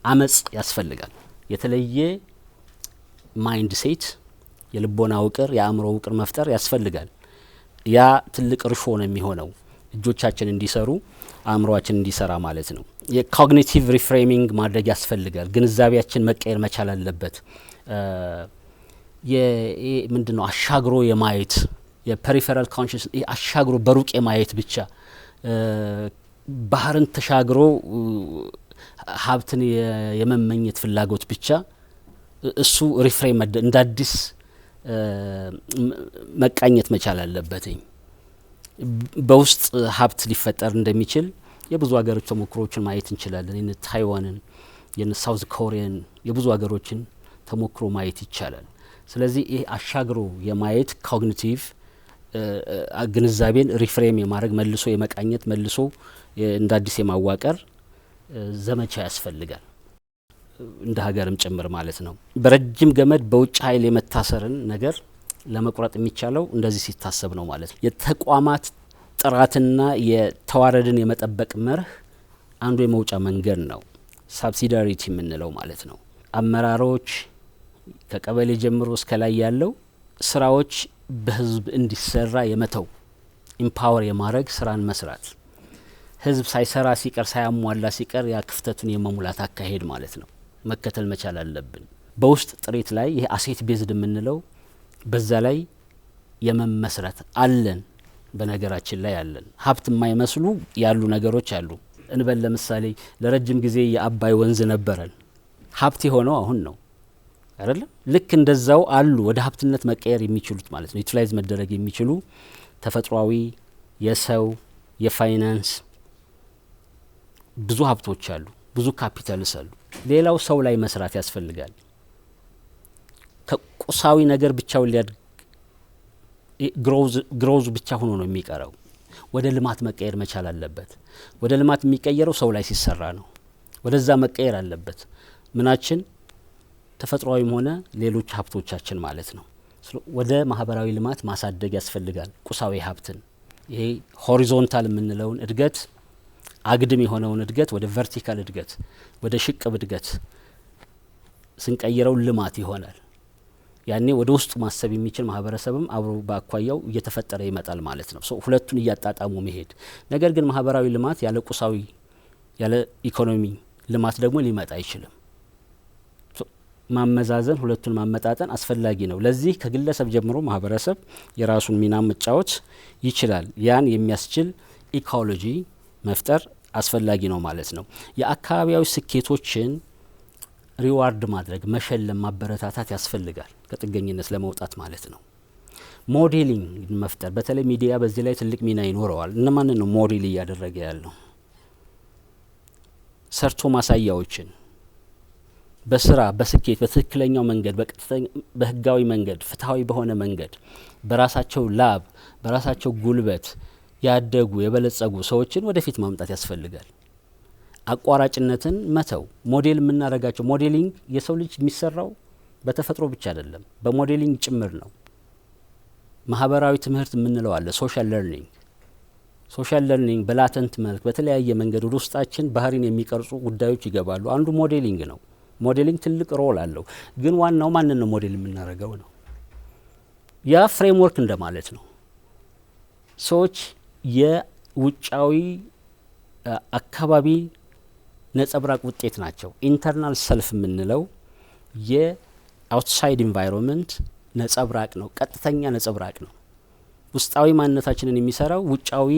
አመጽ ያስፈልጋል። የተለየ ማይንድ ሴት የልቦና ውቅር የአእምሮ ውቅር መፍጠር ያስፈልጋል። ያ ትልቅ እርሾ ነው የሚሆነው እጆቻችን እንዲሰሩ አእምሮአችን እንዲሰራ ማለት ነው። የኮግኒቲቭ ሪፍሬሚንግ ማድረግ ያስፈልጋል። ግንዛቤያችን መቀየር መቻል አለበት። ምንድነው አሻግሮ የማየት የፐሪፌራል ኮንሽስ አሻግሮ በሩቅ የማየት ብቻ ባህርን ተሻግሮ ሀብትን የመመኘት ፍላጎት ብቻ እሱ ሪፍሬም እንደ አዲስ መቃኘት መቻል አለበትኝ። በውስጥ ሀብት ሊፈጠር እንደሚችል የብዙ ሀገሮች ተሞክሮችን ማየት እንችላለን። የነ ታይዋንን የነ ሳውዝ ኮሪያን የብዙ ሀገሮችን ተሞክሮ ማየት ይቻላል። ስለዚህ ይህ አሻግሮ የማየት ኮግኒቲቭ ግንዛቤን ሪፍሬም የማድረግ መልሶ የመቃኘት መልሶ እንደ አዲስ የማዋቀር ዘመቻ ያስፈልጋል እንደ ሀገርም ጭምር ማለት ነው። በረጅም ገመድ በውጭ ኃይል የመታሰርን ነገር ለመቁረጥ የሚቻለው እንደዚህ ሲታሰብ ነው ማለት ነው። የተቋማት ጥራትና የተዋረድን የመጠበቅ መርህ አንዱ የመውጫ መንገድ ነው። ሳብሲዳሪቲ የምንለው ማለት ነው። አመራሮች ከቀበሌ ጀምሮ እስከ ላይ ያለው ስራዎች በህዝብ እንዲሰራ የመተው ኢምፓወር የማድረግ ስራን መስራት፣ ህዝብ ሳይሰራ ሲቀር ሳያሟላ ሲቀር ያ ክፍተቱን የመሙላት አካሄድ ማለት ነው መከተል መቻል አለብን። በውስጥ ጥሬት ላይ ይሄ አሴት ቤዝድ የምንለው በዛ ላይ የመመስረት አለን። በነገራችን ላይ አለን ሀብት የማይመስሉ ያሉ ነገሮች አሉ እንበል። ለምሳሌ ለረጅም ጊዜ የአባይ ወንዝ ነበረን፣ ሀብት የሆነው አሁን ነው አይደለም? ልክ እንደዛው አሉ ወደ ሀብትነት መቀየር የሚችሉት ማለት ነው። ዩቲላይዝ መደረግ የሚችሉ ተፈጥሯዊ የሰው የፋይናንስ ብዙ ሀብቶች አሉ፣ ብዙ ካፒታልስ አሉ። ሌላው ሰው ላይ መስራት ያስፈልጋል። ከቁሳዊ ነገር ብቻውን ሊያድግ ግሮዝ ብቻ ሆኖ ነው የሚቀረው። ወደ ልማት መቀየር መቻል አለበት። ወደ ልማት የሚቀየረው ሰው ላይ ሲሰራ ነው። ወደዛ መቀየር አለበት ምናችን ተፈጥሯዊም ሆነ ሌሎች ሀብቶቻችን ማለት ነው። ወደ ማህበራዊ ልማት ማሳደግ ያስፈልጋል ቁሳዊ ሀብትን። ይሄ ሆሪዞንታል የምንለውን እድገት አግድም የሆነውን እድገት ወደ ቨርቲካል እድገት ወደ ሽቅብ እድገት ስንቀይረው ልማት ይሆናል። ያኔ ወደ ውስጡ ማሰብ የሚችል ማህበረሰብም አብሮ በአኳያው እየተፈጠረ ይመጣል ማለት ነው። ሁለቱን እያጣጣሙ መሄድ። ነገር ግን ማህበራዊ ልማት ያለ ቁሳዊ ያለ ኢኮኖሚ ልማት ደግሞ ሊመጣ አይችልም። ማመዛዘን ሁለቱን ማመጣጠን አስፈላጊ ነው። ለዚህ ከግለሰብ ጀምሮ ማህበረሰብ የራሱን ሚና መጫወት ይችላል። ያን የሚያስችል ኢኮሎጂ መፍጠር አስፈላጊ ነው ማለት ነው። የአካባቢያዊ ስኬቶችን ሪዋርድ ማድረግ መሸለም ማበረታታት ያስፈልጋል ከጥገኝነት ለመውጣት ማለት ነው። ሞዴሊንግ መፍጠር በተለይ ሚዲያ በዚህ ላይ ትልቅ ሚና ይኖረዋል። እነማንን ነው ሞዴል እያደረገ ያለው? ሰርቶ ማሳያዎችን በስራ በስኬት በትክክለኛው መንገድ በህጋዊ መንገድ ፍትሃዊ በሆነ መንገድ በራሳቸው ላብ በራሳቸው ጉልበት ያደጉ የበለጸጉ ሰዎችን ወደፊት ማምጣት ያስፈልጋል። አቋራጭነትን መተው። ሞዴል የምናደርጋቸው ሞዴሊንግ የሰው ልጅ የሚሰራው በተፈጥሮ ብቻ አይደለም፣ በሞዴሊንግ ጭምር ነው። ማህበራዊ ትምህርት የምንለው አለ፣ ሶሻል ለርኒንግ በላተንት መልክ በተለያየ መንገድ ወደ ውስጣችን ባህሪን የሚቀርጹ ጉዳዮች ይገባሉ። አንዱ ሞዴሊንግ ነው። ሞዴሊንግ ትልቅ ሮል አለው። ግን ዋናው ማንን ነው ሞዴል የምናደርገው ነው። ያ ፍሬምወርክ እንደማለት ነው። ሰዎች የውጫዊ አካባቢ ነጸብራቅ ውጤት ናቸው። ኢንተርናል ሰልፍ የምንለው የአውትሳይድ ኢንቫይሮንመንት ነጸብራቅ ነው፣ ቀጥተኛ ነጸብራቅ ነው። ውስጣዊ ማንነታችንን የሚሰራው ውጫዊ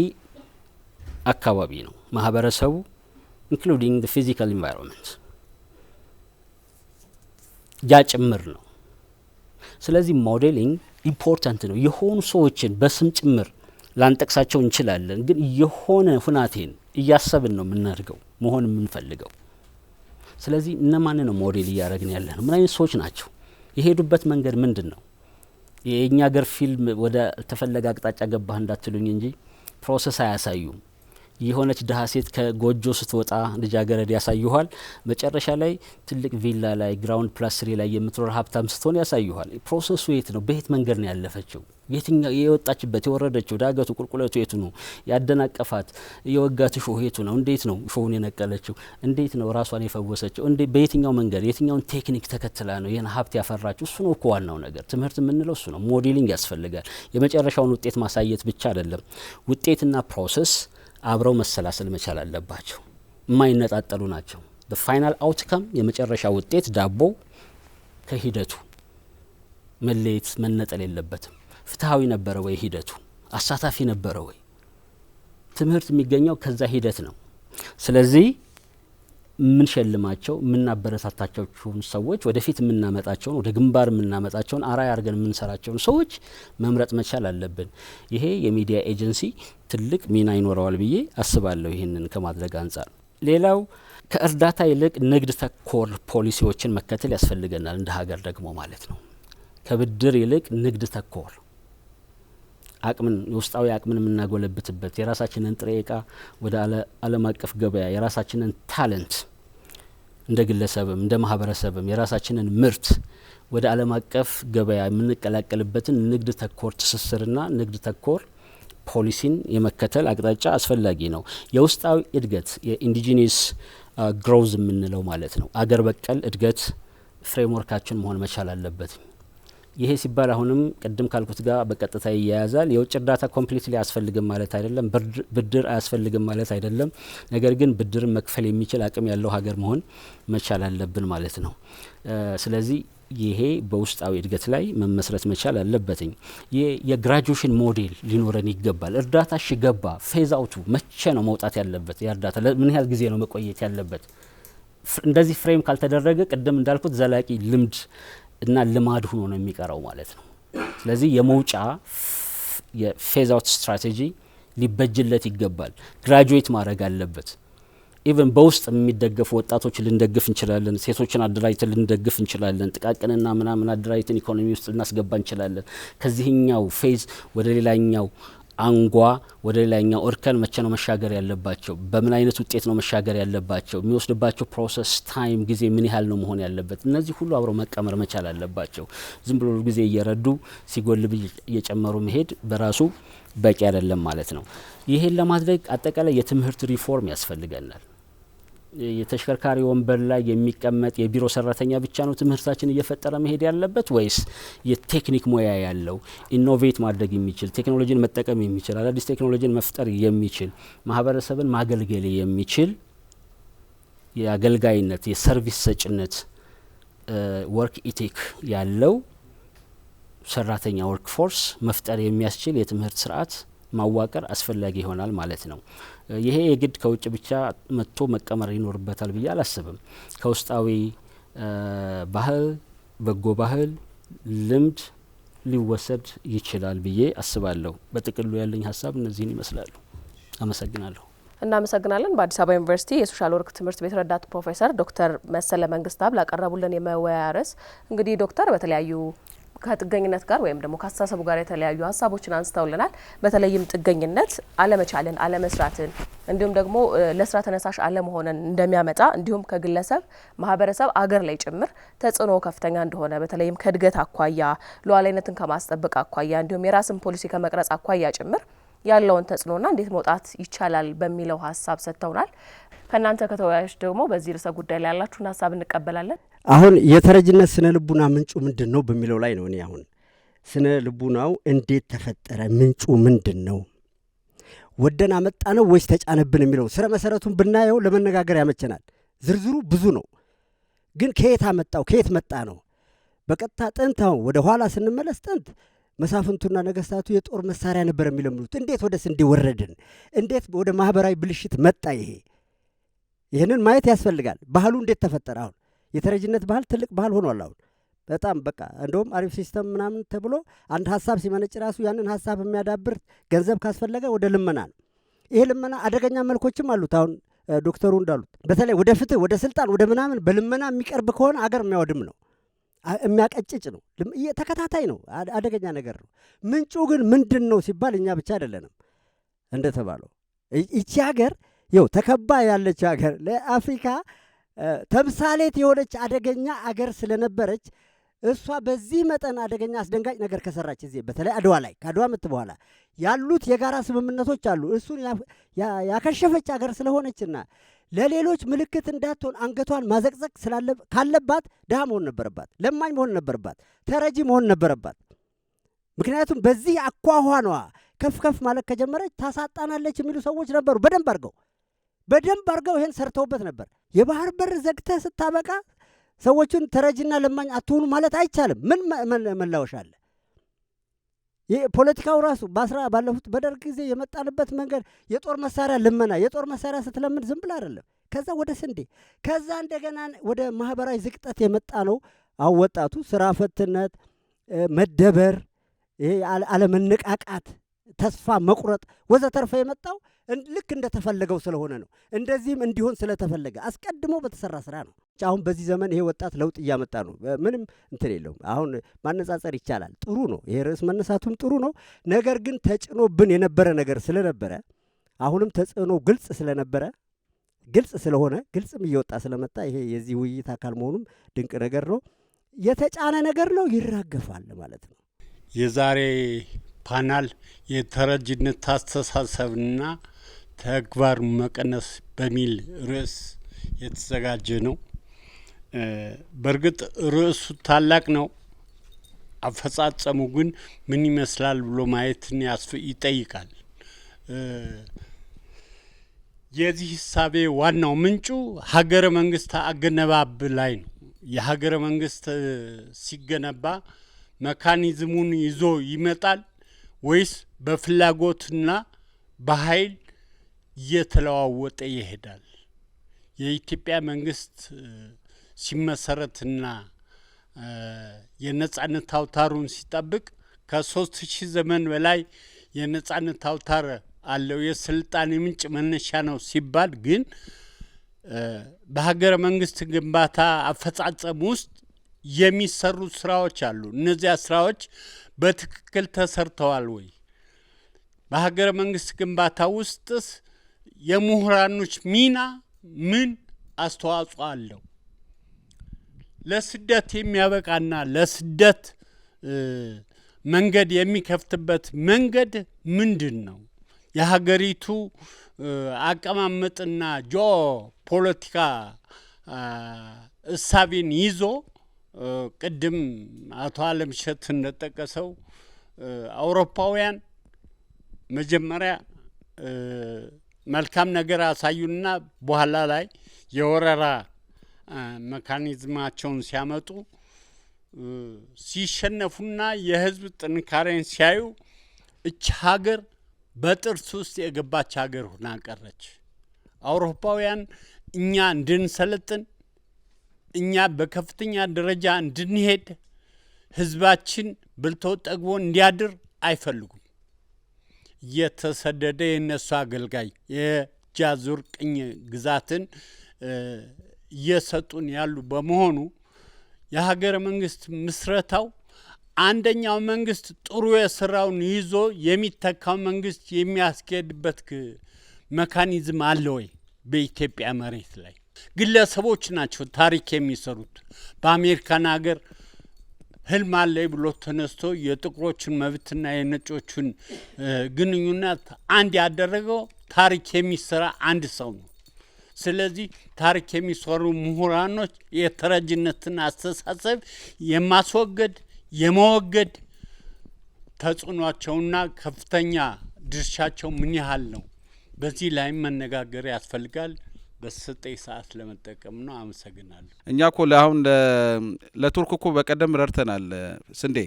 አካባቢ ነው፣ ማህበረሰቡ ኢንክሉዲንግ ዘ ፊዚካል ኢንቫይሮንመንት ያ ጭምር ነው። ስለዚህ ሞዴሊንግ ኢምፖርታንት ነው። የሆኑ ሰዎችን በስም ጭምር ላንጠቅሳቸው እንችላለን፣ ግን የሆነ ሁናቴን እያሰብን ነው የምናድገው መሆን የምንፈልገው። ስለዚህ እነማን ነው ሞዴል እያደረግን ያለ ነው? ምን አይነት ሰዎች ናቸው? የሄዱበት መንገድ ምንድን ነው? የእኛ ሀገር ፊልም ወደ ተፈለገ አቅጣጫ ገባህ እንዳትሉኝ እንጂ ፕሮሰስ አያሳዩም። የሆነች ድሀ ሴት ከጎጆ ስትወጣ ልጃገረድ ያሳዩኋል። መጨረሻ ላይ ትልቅ ቪላ ላይ ግራውንድ ፕላስ 3 ላይ የምትኖር ሀብታም ስትሆን ያሳዩኋል። ፕሮሰሱ የት ነው? በየት መንገድ ነው ያለፈችው? የትኛው የወጣችበት የወረደችው ዳገቱ ቁልቁለቱ የቱ ነው? ያደናቀፋት የወጋት ሾህ የቱ ነው? እንዴት ነው ሾውን የነቀለችው? እንዴት ነው ራሷን የፈወሰችው? በየትኛው መንገድ የትኛውን ቴክኒክ ተከትላ ነው ይህን ሀብት ያፈራችው? እሱ ነው እኮ ዋናው ነገር። ትምህርት የምንለው እሱ ነው። ሞዴሊንግ ያስፈልጋል። የመጨረሻውን ውጤት ማሳየት ብቻ አይደለም። ውጤትና ፕሮሰስ አብረው መሰላሰል መቻል አለባቸው። የማይነጣጠሉ ናቸው። በፋይናል አውትካም የመጨረሻ ውጤት ዳቦ ከሂደቱ መለየት መነጠል የለበትም። ፍትሃዊ ነበረ ወይ ሂደቱ? አሳታፊ ነበረ ወይ? ትምህርት የሚገኘው ከዛ ሂደት ነው። ስለዚህ የምንሸልማቸው የምናበረታታቸውን ሰዎች ወደፊት የምናመጣቸውን ወደ ግንባር የምናመጣቸውን አራያ አድርገን የምንሰራቸውን ሰዎች መምረጥ መቻል አለብን። ይሄ የሚዲያ ኤጀንሲ ትልቅ ሚና ይኖረዋል ብዬ አስባለሁ ይህንን ከማድረግ አንጻር። ሌላው ከእርዳታ ይልቅ ንግድ ተኮር ፖሊሲዎችን መከተል ያስፈልገናል እንደ ሀገር ደግሞ ማለት ነው። ከብድር ይልቅ ንግድ ተኮር አቅምን የውስጣዊ አቅምን የምናጎለብትበት የራሳችንን ጥሬ እቃ ወደ ዓለም አቀፍ ገበያ የራሳችንን ታለንት እንደ ግለሰብም እንደ ማህበረሰብም የራሳችንን ምርት ወደ ዓለም አቀፍ ገበያ የምንቀላቀልበትን ንግድ ተኮር ትስስርና ንግድ ተኮር ፖሊሲን የመከተል አቅጣጫ አስፈላጊ ነው። የውስጣዊ እድገት የኢንዲጂነስ ግሮዝ የምንለው ማለት ነው። አገር በቀል እድገት ፍሬምወርካችን መሆን መቻል አለበት። ይሄ ሲባል አሁንም ቅድም ካልኩት ጋር በቀጥታ ይያያዛል። የውጭ እርዳታ ኮምፕሊትሊ አያስፈልግም ማለት አይደለም። ብድር አያስፈልግም ማለት አይደለም። ነገር ግን ብድርን መክፈል የሚችል አቅም ያለው ሀገር መሆን መቻል አለብን ማለት ነው። ስለዚህ ይሄ በውስጣዊ እድገት ላይ መመስረት መቻል አለበትኝ። የግራጁዌሽን ሞዴል ሊኖረን ይገባል። እርዳታ ሽገባ ፌዝ አውቱ መቼ ነው መውጣት ያለበት? የእርዳታ ምን ያህል ጊዜ ነው መቆየት ያለበት? እንደዚህ ፍሬም ካልተደረገ ቅድም እንዳልኩት ዘላቂ ልምድ እና ልማድ ሆኖ ነው የሚቀረው ማለት ነው። ስለዚህ የመውጫ የፌዝ አውት ስትራቴጂ ሊበጅለት ይገባል። ግራጁዌት ማድረግ አለበት። ኢቨን በውስጥ የሚደገፉ ወጣቶች ልንደግፍ እንችላለን። ሴቶችን አደራጅተን ልንደግፍ እንችላለን። ጥቃቅንና ምናምን አደራጅተን ኢኮኖሚ ውስጥ ልናስገባ እንችላለን። ከዚህኛው ፌዝ ወደ ሌላኛው አንጓ ወደ ሌላኛው እርከን መቼ ነው መሻገር ያለባቸው? በምን አይነት ውጤት ነው መሻገር ያለባቸው? የሚወስድባቸው ፕሮሰስ ታይም ጊዜ ምን ያህል ነው መሆን ያለበት? እነዚህ ሁሉ አብረው መቀመር መቻል አለባቸው። ዝም ብሎ ጊዜ እየረዱ ሲጎልብ እየጨመሩ መሄድ በራሱ በቂ አይደለም ማለት ነው። ይሄን ለማድረግ አጠቃላይ የትምህርት ሪፎርም ያስፈልገናል። የተሽከርካሪ ወንበር ላይ የሚቀመጥ የቢሮ ሰራተኛ ብቻ ነው ትምህርታችን እየፈጠረ መሄድ ያለበት ወይስ የቴክኒክ ሙያ ያለው ኢኖቬት ማድረግ የሚችል ቴክኖሎጂን መጠቀም የሚችል አዳዲስ ቴክኖሎጂን መፍጠር የሚችል ማህበረሰብን ማገልገል የሚችል የአገልጋይነት የሰርቪስ ሰጭነት ወርክ ኢቲክ ያለው ሰራተኛ ወርክ ፎርስ መፍጠር የሚያስችል የትምህርት ስርዓት ማዋቀር አስፈላጊ ይሆናል ማለት ነው። ይሄ የግድ ከውጭ ብቻ መጥቶ መቀመር ይኖርበታል ብዬ አላስብም። ከውስጣዊ ባህል፣ በጎ ባህል፣ ልምድ ሊወሰድ ይችላል ብዬ አስባለሁ። በጥቅሉ ያለኝ ሀሳብ እነዚህን ይመስላሉ። አመሰግናለሁ። እናመሰግናለን። በአዲስ አበባ ዩኒቨርሲቲ የሶሻል ወርክ ትምህርት ቤት ረዳት ፕሮፌሰር ዶክተር መሰለ መንግስታብ ላቀረቡልን የመወያያ ርዕስ እንግዲህ ዶክተር በተለያዩ ከጥገኝነት ጋር ወይም ደግሞ ከአስተሳሰቡ ጋር የተለያዩ ሀሳቦችን አንስተውልናል። በተለይም ጥገኝነት አለመቻልን፣ አለመስራትን እንዲሁም ደግሞ ለስራ ተነሳሽ አለመሆንን እንደሚያመጣ እንዲሁም ከግለሰብ ማህበረሰብ አገር ላይ ጭምር ተጽዕኖ ከፍተኛ እንደሆነ በተለይም ከእድገት አኳያ ሉዓላዊነትን ከማስጠበቅ አኳያ እንዲሁም የራስን ፖሊሲ ከመቅረጽ አኳያ ጭምር ያለውን ተጽዕኖና እንዴት መውጣት ይቻላል በሚለው ሀሳብ ሰጥተውናል። ከእናንተ ከተወያዮች ደግሞ በዚህ ርዕሰ ጉዳይ ላይ ያላችሁን ሀሳብ እንቀበላለን። አሁን የተረጅነት ስነ ልቡና ምንጩ ምንድን ነው በሚለው ላይ ነው። እኔ አሁን ስነ ልቡናው እንዴት ተፈጠረ፣ ምንጩ ምንድን ነው፣ ወደን አመጣ ነው ወይስ ተጫነብን የሚለው ስረ መሰረቱን ብናየው ለመነጋገር ያመቸናል። ዝርዝሩ ብዙ ነው፣ ግን ከየት አመጣው ከየት መጣ ነው። በቀጥታ ጥንት አሁን ወደ ኋላ ስንመለስ ጥንት መሳፍንቱና ነገስታቱ የጦር መሳሪያ ነበር የሚለምሉት። እንዴት ወደ ስንዴ ወረድን? እንዴት ወደ ማህበራዊ ብልሽት መጣ? ይህንን ማየት ያስፈልጋል። ባህሉ እንዴት ተፈጠረ? አሁን የተረጅነት ባህል ትልቅ ባህል ሆኗል። አሁን በጣም በቃ እንደውም አሪፍ ሲስተም ምናምን ተብሎ አንድ ሀሳብ ሲመነጭ ራሱ ያንን ሀሳብ የሚያዳብር ገንዘብ ካስፈለገ ወደ ልመና ነው። ይሄ ልመና አደገኛ መልኮችም አሉት። አሁን ዶክተሩ እንዳሉት በተለይ ወደ ፍትህ፣ ወደ ስልጣን፣ ወደ ምናምን በልመና የሚቀርብ ከሆነ አገር የሚያወድም ነው፣ የሚያቀጭጭ ነው፣ ተከታታይ ነው፣ አደገኛ ነገር ነው። ምንጩ ግን ምንድን ነው ሲባል እኛ ብቻ አይደለንም። እንደተባለው ይቺ ሀገር ይኸው ተከባ ያለች ሀገር ለአፍሪካ ተምሳሌት የሆነች አደገኛ አገር ስለነበረች እሷ በዚህ መጠን አደገኛ አስደንጋጭ ነገር ከሰራች ጊዜ በተለይ አድዋ ላይ ከአድዋ ምት በኋላ ያሉት የጋራ ስምምነቶች አሉ። እሱን ያከሸፈች አገር ስለሆነችና ለሌሎች ምልክት እንዳትሆን አንገቷን ማዘቅዘቅ ካለባት ድሃ መሆን ነበረባት፣ ለማኝ መሆን ነበረባት፣ ተረጂ መሆን ነበረባት። ምክንያቱም በዚህ አኳኋኗ ከፍ ከፍ ማለት ከጀመረች ታሳጣናለች የሚሉ ሰዎች ነበሩ። በደንብ አድርገው ይሄን ሰርተውበት ነበር። የባህር በር ዘግተህ ስታበቃ ሰዎቹን ተረጂና ለማኝ አትሆኑ ማለት አይቻልም። ምን መላወሻ አለ? ፖለቲካው ራሱ ባለፉት በደርግ ጊዜ የመጣንበት መንገድ የጦር መሳሪያ ልመና፣ የጦር መሳሪያ ስትለምድ ዝም ብላ አይደለም። ከዛ ወደ ስንዴ፣ ከዛ እንደገና ወደ ማህበራዊ ዝቅጠት የመጣ ነው። አሁን ወጣቱ ስራ ፈትነት፣ መደበር፣ ይሄ አለመነቃቃት፣ ተስፋ መቁረጥ ወዘተርፈ የመጣው ልክ እንደተፈለገው ስለሆነ ነው። እንደዚህም እንዲሆን ስለተፈለገ አስቀድሞ በተሰራ ስራ ነው። አሁን በዚህ ዘመን ይሄ ወጣት ለውጥ እያመጣ ነው። ምንም እንትን የለውም። አሁን ማነጻጸር ይቻላል። ጥሩ ነው። ይሄ ርዕስ መነሳቱም ጥሩ ነው። ነገር ግን ተጭኖብን የነበረ ነገር ስለነበረ አሁንም ተጽዕኖ ግልጽ ስለነበረ ግልጽ ስለሆነ ግልጽም እየወጣ ስለመጣ ይሄ የዚህ ውይይት አካል መሆኑም ድንቅ ነገር ነው። የተጫነ ነገር ነው፣ ይራገፋል ማለት ነው። የዛሬ ፓናል የተረጅነት አስተሳሰብና ተግባር መቀነስ በሚል ርዕስ የተዘጋጀ ነው። በእርግጥ ርዕሱ ታላቅ ነው። አፈጻጸሙ ግን ምን ይመስላል ብሎ ማየትን ይጠይቃል። የዚህ ሂሳቤ ዋናው ምንጩ ሀገረ መንግስት አገነባብ ላይ ነው። የሀገረ መንግስት ሲገነባ መካኒዝሙን ይዞ ይመጣል ወይስ በፍላጎትና በኃይል እየተለዋወጠ ይሄዳል? የኢትዮጵያ መንግስት ሲመሰረትና የነጻነት አውታሩን ሲጠብቅ ከ3000 ዘመን በላይ የነጻነት አውታር አለው፣ የስልጣኔ ምንጭ መነሻ ነው ሲባል ግን በሀገረ መንግስት ግንባታ አፈጻጸም ውስጥ የሚሰሩ ስራዎች አሉ። እነዚያ ስራዎች በትክክል ተሰርተዋል ወይ? በሀገረ መንግስት ግንባታ ውስጥስ የምሁራኖች ሚና ምን አስተዋጽኦ አለው? ለስደት የሚያበቃና ለስደት መንገድ የሚከፍትበት መንገድ ምንድን ነው? የሀገሪቱ አቀማመጥና ፖለቲካ እሳቤን ይዞ ቅድም አቶ አለምሸት እንደጠቀሰው አውሮፓውያን መጀመሪያ መልካም ነገር አሳዩና በኋላ ላይ የወረራ መካኒዝማቸውን ሲያመጡ ሲሸነፉና የህዝብ ጥንካሬን ሲያዩ እች ሀገር በጥርስ ውስጥ የገባች ሀገር ሆና ቀረች። አውሮፓውያን እኛ እንድንሰለጥን፣ እኛ በከፍተኛ ደረጃ እንድንሄድ፣ ህዝባችን በልቶ ጠግቦ እንዲያድር አይፈልጉም። እየተሰደደ የነሱ አገልጋይ የጃዙር ቅኝ ግዛትን እየሰጡን ያሉ በመሆኑ የሀገረ መንግስት ምስረታው አንደኛው መንግስት ጥሩ የስራውን ይዞ የሚተካው መንግስት የሚያስኬድበት መካኒዝም አለ ወይ? በኢትዮጵያ መሬት ላይ ግለሰቦች ናቸው ታሪክ የሚሰሩት። በአሜሪካን ሀገር ህልም አለ ብሎ ተነስቶ የጥቁሮችን መብትና የነጮችን ግንኙነት አንድ ያደረገው ታሪክ የሚሰራ አንድ ሰው ነው። ስለዚህ ታሪክ የሚሰሩ ምሁራኖች የተረጅነትን አስተሳሰብ የማስወገድ የመወገድ ተጽዕኖአቸውና ከፍተኛ ድርሻቸው ምን ያህል ነው? በዚህ ላይ መነጋገር ያስፈልጋል። በሰጠኝ ሰዓት ለመጠቀም ነው። አመሰግናለሁ። እኛ እኮ ለአሁን ለቱርክ እኮ በቀደም ረድተናል ስንዴ።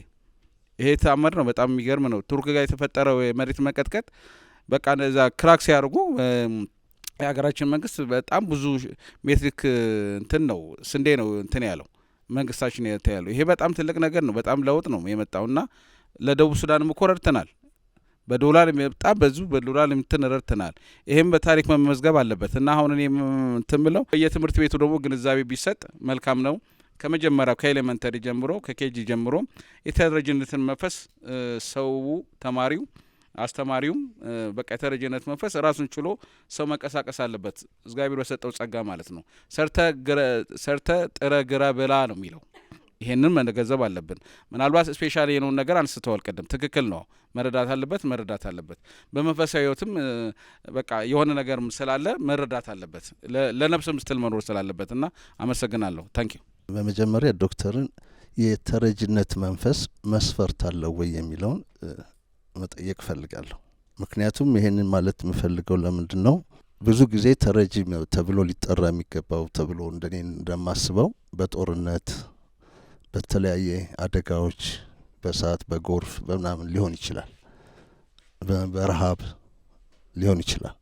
ይሄ ተአምር ነው። በጣም የሚገርም ነው። ቱርክ ጋር የተፈጠረው የመሬት መንቀጥቀጥ በቃ እዛ ክራክ ሲያደርጉ የሀገራችን መንግስት በጣም ብዙ ሜትሪክ እንትን ነው ስንዴ ነው እንትን ያለው መንግስታችን ያለው። ይሄ በጣም ትልቅ ነገር ነው። በጣም ለውጥ ነው የመጣውና ለደቡብ ሱዳንም እኮ ረድተናል። በዶላር በጣም ብዙ በዶላር እንትን ረድተናል። ይሄም በታሪክ መመዝገብ አለበት እና አሁን እኔ እንትን ብለው የትምህርት ቤቱ ደግሞ ግንዛቤ ቢሰጥ መልካም ነው። ከመጀመሪያው ከኤሌመንተሪ ጀምሮ ከኬጂ ጀምሮ የተደረጀነትን መንፈስ ሰው ተማሪው አስተማሪውም በቃ የተረጀነት መንፈስ ራሱን ችሎ ሰው መንቀሳቀስ አለበት። እግዚአብሔር በሰጠው ጸጋ ማለት ነው። ሰርተ ጥረ ግረ ብላ ነው የሚለው። ይሄንን መገንዘብ አለብን። ምናልባት ስፔሻሊ የሆነውን ነገር አንስተዋል ቀደም። ትክክል ነው። መረዳት አለበት። በመንፈሳዊ ህይወትም በቃ የሆነ ነገር ስላለ መረዳት አለበት። ለነፍስም ስትል መኖር ስላለበት እና አመሰግናለሁ። ታንኪዩ። በመጀመሪያ ዶክተርን የተረጅነት መንፈስ መስፈርት አለው ወይ የሚለውን መጠየቅ ፈልጋለሁ። ምክንያቱም ይሄንን ማለት የምፈልገው ለምንድን ነው ብዙ ጊዜ ተረጂ ተብሎ ሊጠራ የሚገባው ተብሎ እንደኔ እንደማስበው በጦርነት በተለያየ አደጋዎች በእሳት በጎርፍ በምናምን ሊሆን ይችላል፣ በረሃብ ሊሆን ይችላል።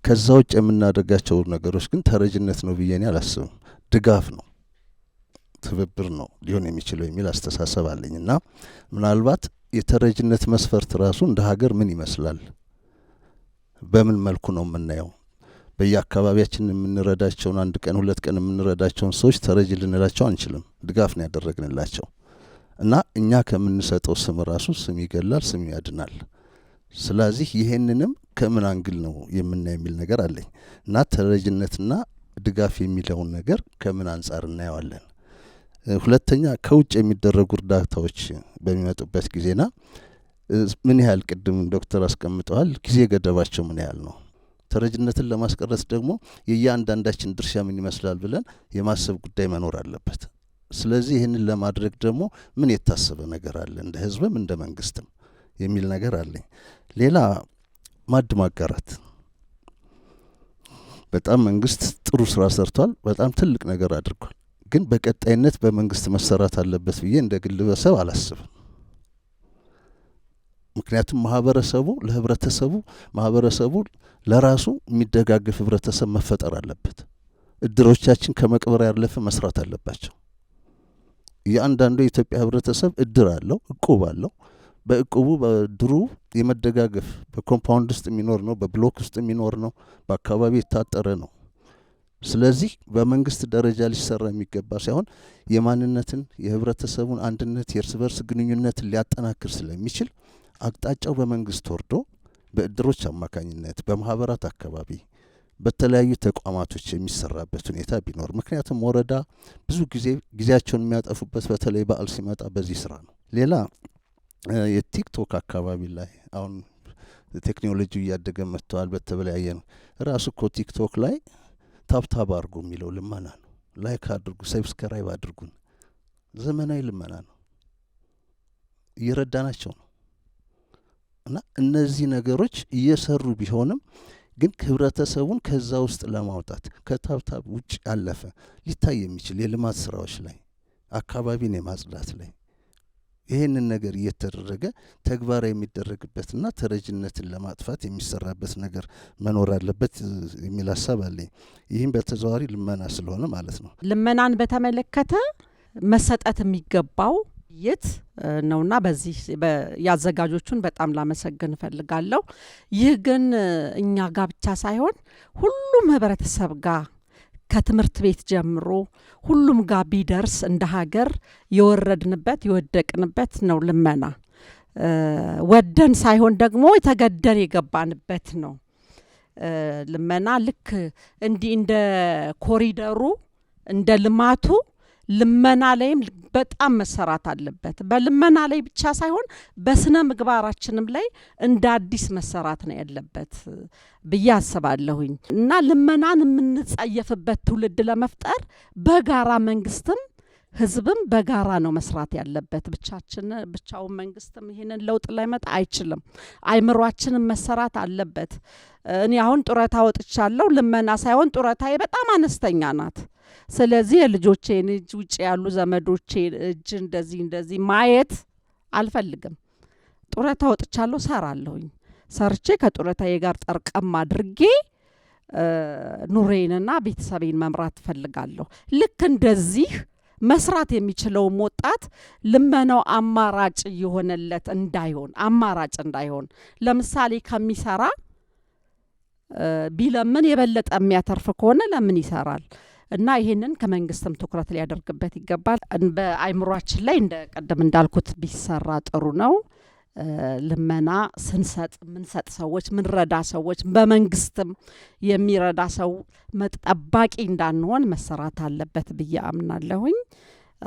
ከዛ ውጭ የምናደርጋቸው ነገሮች ግን ተረጅነት ነው ብዬ እኔ አላስብም። ድጋፍ ነው፣ ትብብር ነው ሊሆን የሚችለው የሚል አስተሳሰብ አለኝ እና ምናልባት የተረጅነት መስፈርት ራሱ እንደ ሀገር ምን ይመስላል፣ በምን መልኩ ነው የምናየው? በየአካባቢያችን የምንረዳቸውን አንድ ቀን ሁለት ቀን የምንረዳቸውን ሰዎች ተረጅ ልንላቸው አንችልም። ድጋፍ ነው ያደረግንላቸው እና እኛ ከምንሰጠው ስም ራሱ ስም ይገላል፣ ስም ያድናል። ስለዚህ ይሄንንም ከምን አንግል ነው የምናየው የሚል ነገር አለኝ እና ተረጅነትና ድጋፍ የሚለውን ነገር ከምን አንጻር እናየዋለን? ሁለተኛ ከውጭ የሚደረጉ እርዳታዎች በሚመጡበት ጊዜና ምን ያህል ቅድም ዶክተር አስቀምጠዋል፣ ጊዜ ገደባቸው ምን ያህል ነው? ተረጅነትን ለማስቀረት ደግሞ የእያንዳንዳችን ድርሻ ምን ይመስላል ብለን የማሰብ ጉዳይ መኖር አለበት። ስለዚህ ይህንን ለማድረግ ደግሞ ምን የታሰበ ነገር አለ እንደ ህዝብም እንደ መንግስትም የሚል ነገር አለኝ። ሌላ ማዕድ ማጋራት በጣም መንግስት ጥሩ ስራ ሰርቷል፣ በጣም ትልቅ ነገር አድርጓል። ግን በቀጣይነት በመንግስት መሰራት አለበት ብዬ እንደ ግለሰብ አላስብም። ምክንያቱም ማህበረሰቡ ለህብረተሰቡ፣ ማህበረሰቡ ለራሱ የሚደጋገፍ ህብረተሰብ መፈጠር አለበት። እድሮቻችን ከመቅበር ያለፈ መስራት አለባቸው። እያንዳንዱ የኢትዮጵያ ህብረተሰብ እድር አለው፣ እቁብ አለው። በእቁቡ በድሩ የመደጋገፍ በኮምፓውንድ ውስጥ የሚኖር ነው፣ በብሎክ ውስጥ የሚኖር ነው፣ በአካባቢ የታጠረ ነው። ስለዚህ በመንግስት ደረጃ ሊሰራ የሚገባ ሳይሆን የማንነትን የህብረተሰቡን አንድነት የእርስ በርስ ግንኙነትን ሊያጠናክር ስለሚችል አቅጣጫው በመንግስት ወርዶ በእድሮች አማካኝነት በማህበራት አካባቢ በተለያዩ ተቋማቶች የሚሰራበት ሁኔታ ቢኖር። ምክንያቱም ወረዳ ብዙ ጊዜያቸውን የሚያጠፉበት በተለይ በዓል ሲመጣ በዚህ ስራ ነው። ሌላ የቲክቶክ አካባቢ ላይ አሁን ቴክኖሎጂው እያደገ መጥተዋል። በተለያየ ነው ራሱ እኮ ቲክቶክ ላይ ታብታብ አድርጉ የሚለው ልመና ነው። ላይክ አድርጉ፣ ሰብስክራይብ አድርጉን፣ ዘመናዊ ልመና ነው። እየረዳናቸው ነው። እና እነዚህ ነገሮች እየሰሩ ቢሆንም ግን ህብረተሰቡን ከዛ ውስጥ ለማውጣት ከታብታብ ውጭ ያለፈ ሊታይ የሚችል የልማት ስራዎች ላይ አካባቢን የማጽዳት ላይ ይህንን ነገር እየተደረገ ተግባራዊ የሚደረግበትና ተረጅነትን ለማጥፋት የሚሰራበት ነገር መኖር አለበት የሚል ሀሳብ አለኝ። ይህም በተዘዋዋሪ ልመና ስለሆነ ማለት ነው። ልመናን በተመለከተ መሰጠት የሚገባው የት ነውና በዚህ ያዘጋጆቹን በጣም ላመሰግን እፈልጋለሁ። ይህ ግን እኛ ጋር ብቻ ሳይሆን ሁሉም ህብረተሰብ ጋር ከትምህርት ቤት ጀምሮ ሁሉም ጋር ቢደርስ እንደ ሀገር የወረድንበት የወደቅንበት ነው ልመና። ወደን ሳይሆን ደግሞ የተገደን የገባንበት ነው ልመና። ልክ እንዲህ እንደ ኮሪደሩ እንደ ልማቱ ልመና ላይም በጣም መሰራት አለበት። በልመና ላይ ብቻ ሳይሆን በስነ ምግባራችንም ላይ እንደ አዲስ መሰራት ነው ያለበት ብዬ አስባለሁኝ። እና ልመናን የምንጸየፍበት ትውልድ ለመፍጠር በጋራ መንግስትም ህዝብም በጋራ ነው መስራት ያለበት። ብቻውን መንግስትም ይሄንን ለውጥ ላይመጣ አይችልም። አይምሯችንም መሰራት አለበት። እኔ አሁን ጡረታ ወጥቻለሁ። ልመና ሳይሆን ጡረታዬ በጣም አነስተኛ ናት። ስለዚህ የልጆቼን እጅ ውጭ ያሉ ዘመዶቼን እጅ እንደዚህ ማየት አልፈልግም። ጡረታ ወጥቻለሁ፣ ሰራለሁኝ። ሰርቼ ከጡረታዬ ጋር ጠርቀም አድርጌ ኑሬንና ቤተሰቤን መምራት እፈልጋለሁ። ልክ እንደዚህ መስራት የሚችለው ወጣት ልመናው አማራጭ የሆነለት እንዳይሆን አማራጭ እንዳይሆን ለምሳሌ ከሚሰራ ቢለምን የበለጠ የሚያተርፍ ከሆነ ለምን ይሰራል? እና ይሄንን ከመንግስትም ትኩረት ሊያደርግበት ይገባል። በአይምሯችን ላይ እንደ ቀደም እንዳልኩት ቢሰራ ጥሩ ነው። ልመና ምንሰጥ ሰዎች ምንረዳ ሰዎች በመንግስትም የሚረዳ ሰው ጠባቂ እንዳንሆን መሰራት አለበት ብዬ አምናለሁኝ።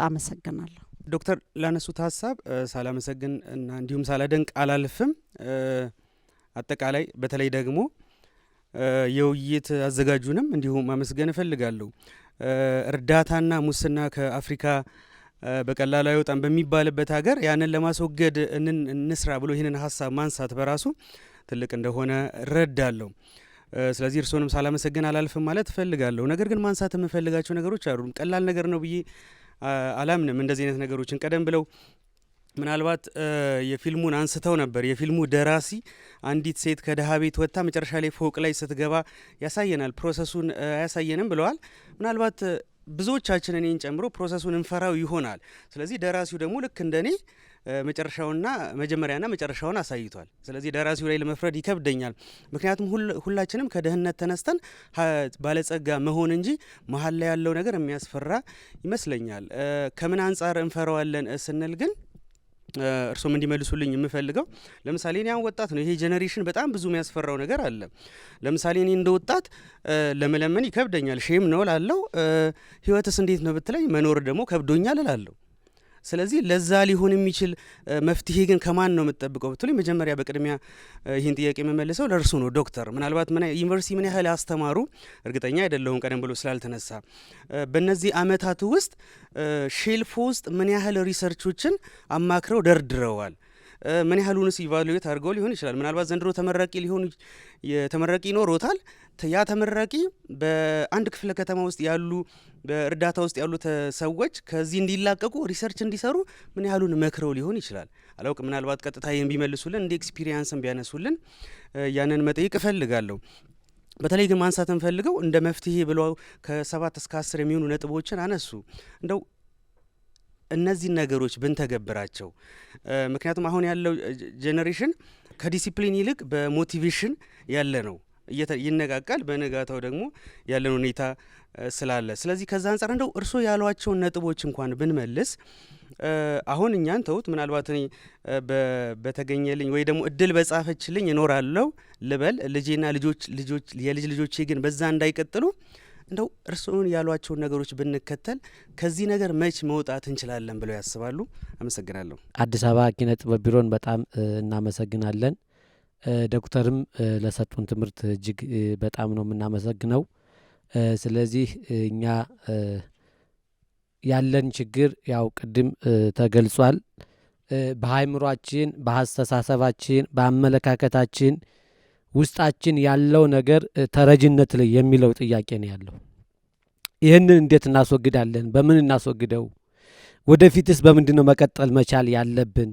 አመሰግናለሁ። ዶክተር ላነሱት ሀሳብ ሳላመሰግን እና እንዲሁም ሳላደንቅ አላልፍም። አጠቃላይ በተለይ ደግሞ የውይይት አዘጋጁንም እንዲሁም ማመስገን እፈልጋለሁ። እርዳታና ሙስና ከአፍሪካ በቀላሉ አይወጣም በሚባልበት ሀገር ያንን ለማስወገድ እንስራ ብሎ ይህንን ሀሳብ ማንሳት በራሱ ትልቅ እንደሆነ እረዳለሁ። ስለዚህ እርስዎንም ሳላመሰግን አላልፍም ማለት እፈልጋለሁ። ነገር ግን ማንሳት የምፈልጋቸው ነገሮች አሉ። ቀላል ነገር ነው ብዬ አላምንም። እንደዚህ አይነት ነገሮችን ቀደም ብለው ምናልባት የፊልሙን አንስተው ነበር። የፊልሙ ደራሲ አንዲት ሴት ከደሃ ቤት ወጥታ መጨረሻ ላይ ፎቅ ላይ ስትገባ ያሳየናል፣ ፕሮሰሱን አያሳየንም ብለዋል። ምናልባት ብዙዎቻችን እኔን ጨምሮ ፕሮሰሱን እንፈራው ይሆናል። ስለዚህ ደራሲው ደግሞ ልክ እንደኔ መጨረሻውና መጀመሪያና መጨረሻውን አሳይቷል። ስለዚህ ደራሲው ላይ ለመፍረድ ይከብደኛል። ምክንያቱም ሁላችንም ከድህነት ተነስተን ባለጸጋ መሆን እንጂ መሀል ላይ ያለው ነገር የሚያስፈራ ይመስለኛል። ከምን አንጻር እንፈራዋለን ስንል ግን እርሶም እንዲመልሱልኝ የምፈልገው ለምሳሌ እኔ አሁን ወጣት ነው። ይሄ ጄኔሬሽን በጣም ብዙ የሚያስፈራው ነገር አለ። ለምሳሌ እኔ እንደ ወጣት ለመለመን ይከብደኛል፣ ሼም ነው ላለው። ህይወትስ እንዴት ነው ብትለኝ መኖር ደግሞ ከብዶኛል እላለሁ። ስለዚህ ለዛ ሊሆን የሚችል መፍትሄ ግን ከማን ነው የምትጠብቀው ብትሉኝ መጀመሪያ በቅድሚያ ይህን ጥያቄ የምመልሰው ለእርሱ ነው ዶክተር። ምናልባት ዩኒቨርሲቲ ምን ያህል አስተማሩ እርግጠኛ አይደለሁም ቀደም ብሎ ስላልተነሳ። በእነዚህ አመታት ውስጥ ሼልፍ ውስጥ ምን ያህል ሪሰርቾችን አማክረው ደርድረዋል? ምን ያህሉንስ ኢቫሉዌት አድርገው ሊሆን ይችላል? ምናልባት ዘንድሮ ተመራቂ ይኖሮታል። ያ ተመራቂ በአንድ ክፍለ ከተማ ውስጥ ያሉ በእርዳታ ውስጥ ያሉ ሰዎች ከዚህ እንዲላቀቁ ሪሰርች እንዲሰሩ ምን ያህሉን መክረው ሊሆን ይችላል? አላውቅ። ምናልባት ቀጥታ ይህን ቢመልሱልን እንደ ኤክስፒሪየንስን ቢያነሱልን ያንን መጠየቅ እፈልጋለሁ። በተለይ ግን ማንሳት እንፈልገው እንደ መፍትሄ ብለው ከ7 እስከ 10 የሚሆኑ ነጥቦችን አነሱ። እንደው እነዚህን ነገሮች ብንተገብራቸው፣ ምክንያቱም አሁን ያለው ጄኔሬሽን ከዲሲፕሊን ይልቅ በሞቲቬሽን ያለ ነው፣ ይነቃቃል። በነጋታው ደግሞ ያለን ሁኔታ ስላለ ስለዚህ ከዛ አንጻር እንደው እርሶ ያሏቸውን ነጥቦች እንኳን ብንመልስ አሁን እኛን ተውት፣ ምናልባት እኔ በተገኘልኝ ወይ ደግሞ እድል በጻፈችልኝ እኖራለሁ ልበል፣ ልጄና የልጅ ልጆቼ ግን በዛ እንዳይቀጥሉ እንደው እርስዎን ያሏቸውን ነገሮች ብንከተል ከዚህ ነገር መች መውጣት እንችላለን ብለው ያስባሉ? አመሰግናለሁ። አዲስ አበባ ኪነ ጥበብ ቢሮን በጣም እናመሰግናለን። ዶክተርም ለሰጡን ትምህርት እጅግ በጣም ነው የምናመሰግነው። ስለዚህ እኛ ያለን ችግር ያው ቅድም ተገልጿል። በአእምሯችን፣ በአስተሳሰባችን፣ በአመለካከታችን ውስጣችን ያለው ነገር ተረጅነት ላይ የሚለው ጥያቄ ነው ያለው። ይህንን እንዴት እናስወግዳለን? በምን እናስወግደው? ወደፊትስ በምንድን ነው መቀጠል መቻል ያለብን?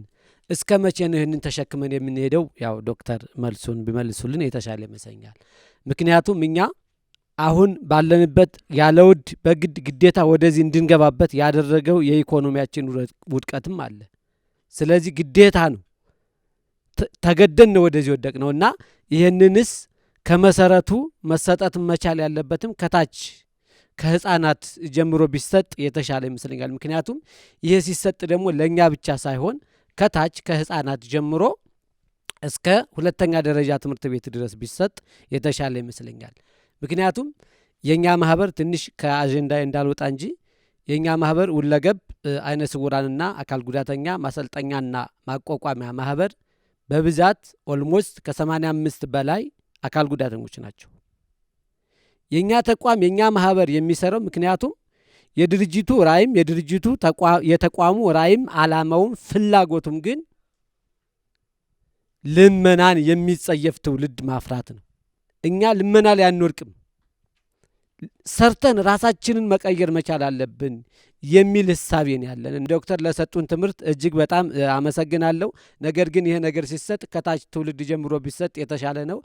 እስከ መቼ ነው ይህንን ተሸክመን የምንሄደው? ያው ዶክተር መልሱን ቢመልሱልን የተሻለ ይመስለኛል። ምክንያቱም እኛ አሁን ባለንበት ያለ ውድ በግድ ግዴታ ወደዚህ እንድንገባበት ያደረገው የኢኮኖሚያችን ውድቀትም አለ። ስለዚህ ግዴታ ነው፣ ተገደን ነው ወደዚህ ወደቅ ነው እና ይህንንስ ከመሰረቱ መሰጠት መቻል ያለበትም ከታች ከህፃናት ጀምሮ ቢሰጥ የተሻለ ይመስለኛል። ምክንያቱም ይሄ ሲሰጥ ደግሞ ለእኛ ብቻ ሳይሆን ከታች ከህፃናት ጀምሮ እስከ ሁለተኛ ደረጃ ትምህርት ቤት ድረስ ቢሰጥ የተሻለ ይመስለኛል። ምክንያቱም የእኛ ማህበር ትንሽ ከአጀንዳ እንዳልወጣ እንጂ የእኛ ማህበር ሁለገብ አይነ ስውራንና አካል ጉዳተኛ ማሰልጠኛና ማቋቋሚያ ማህበር በብዛት ኦልሞስት ከ85 በላይ አካል ጉዳተኞች ናቸው። የእኛ ተቋም የእኛ ማህበር የሚሰራው ምክንያቱም የድርጅቱ ራይም የተቋሙ ራይም አላማውም ፍላጎቱም ግን ልመናን የሚጸየፍ ትውልድ ማፍራት ነው። እኛ ልመና ላይ አንወርቅም፣ ሰርተን ራሳችንን መቀየር መቻል አለብን የሚል ህሳቤን ያለን። ዶክተር ለሰጡን ትምህርት እጅግ በጣም አመሰግናለሁ። ነገር ግን ይሄ ነገር ሲሰጥ ከታች ትውልድ ጀምሮ ቢሰጥ የተሻለ ነው።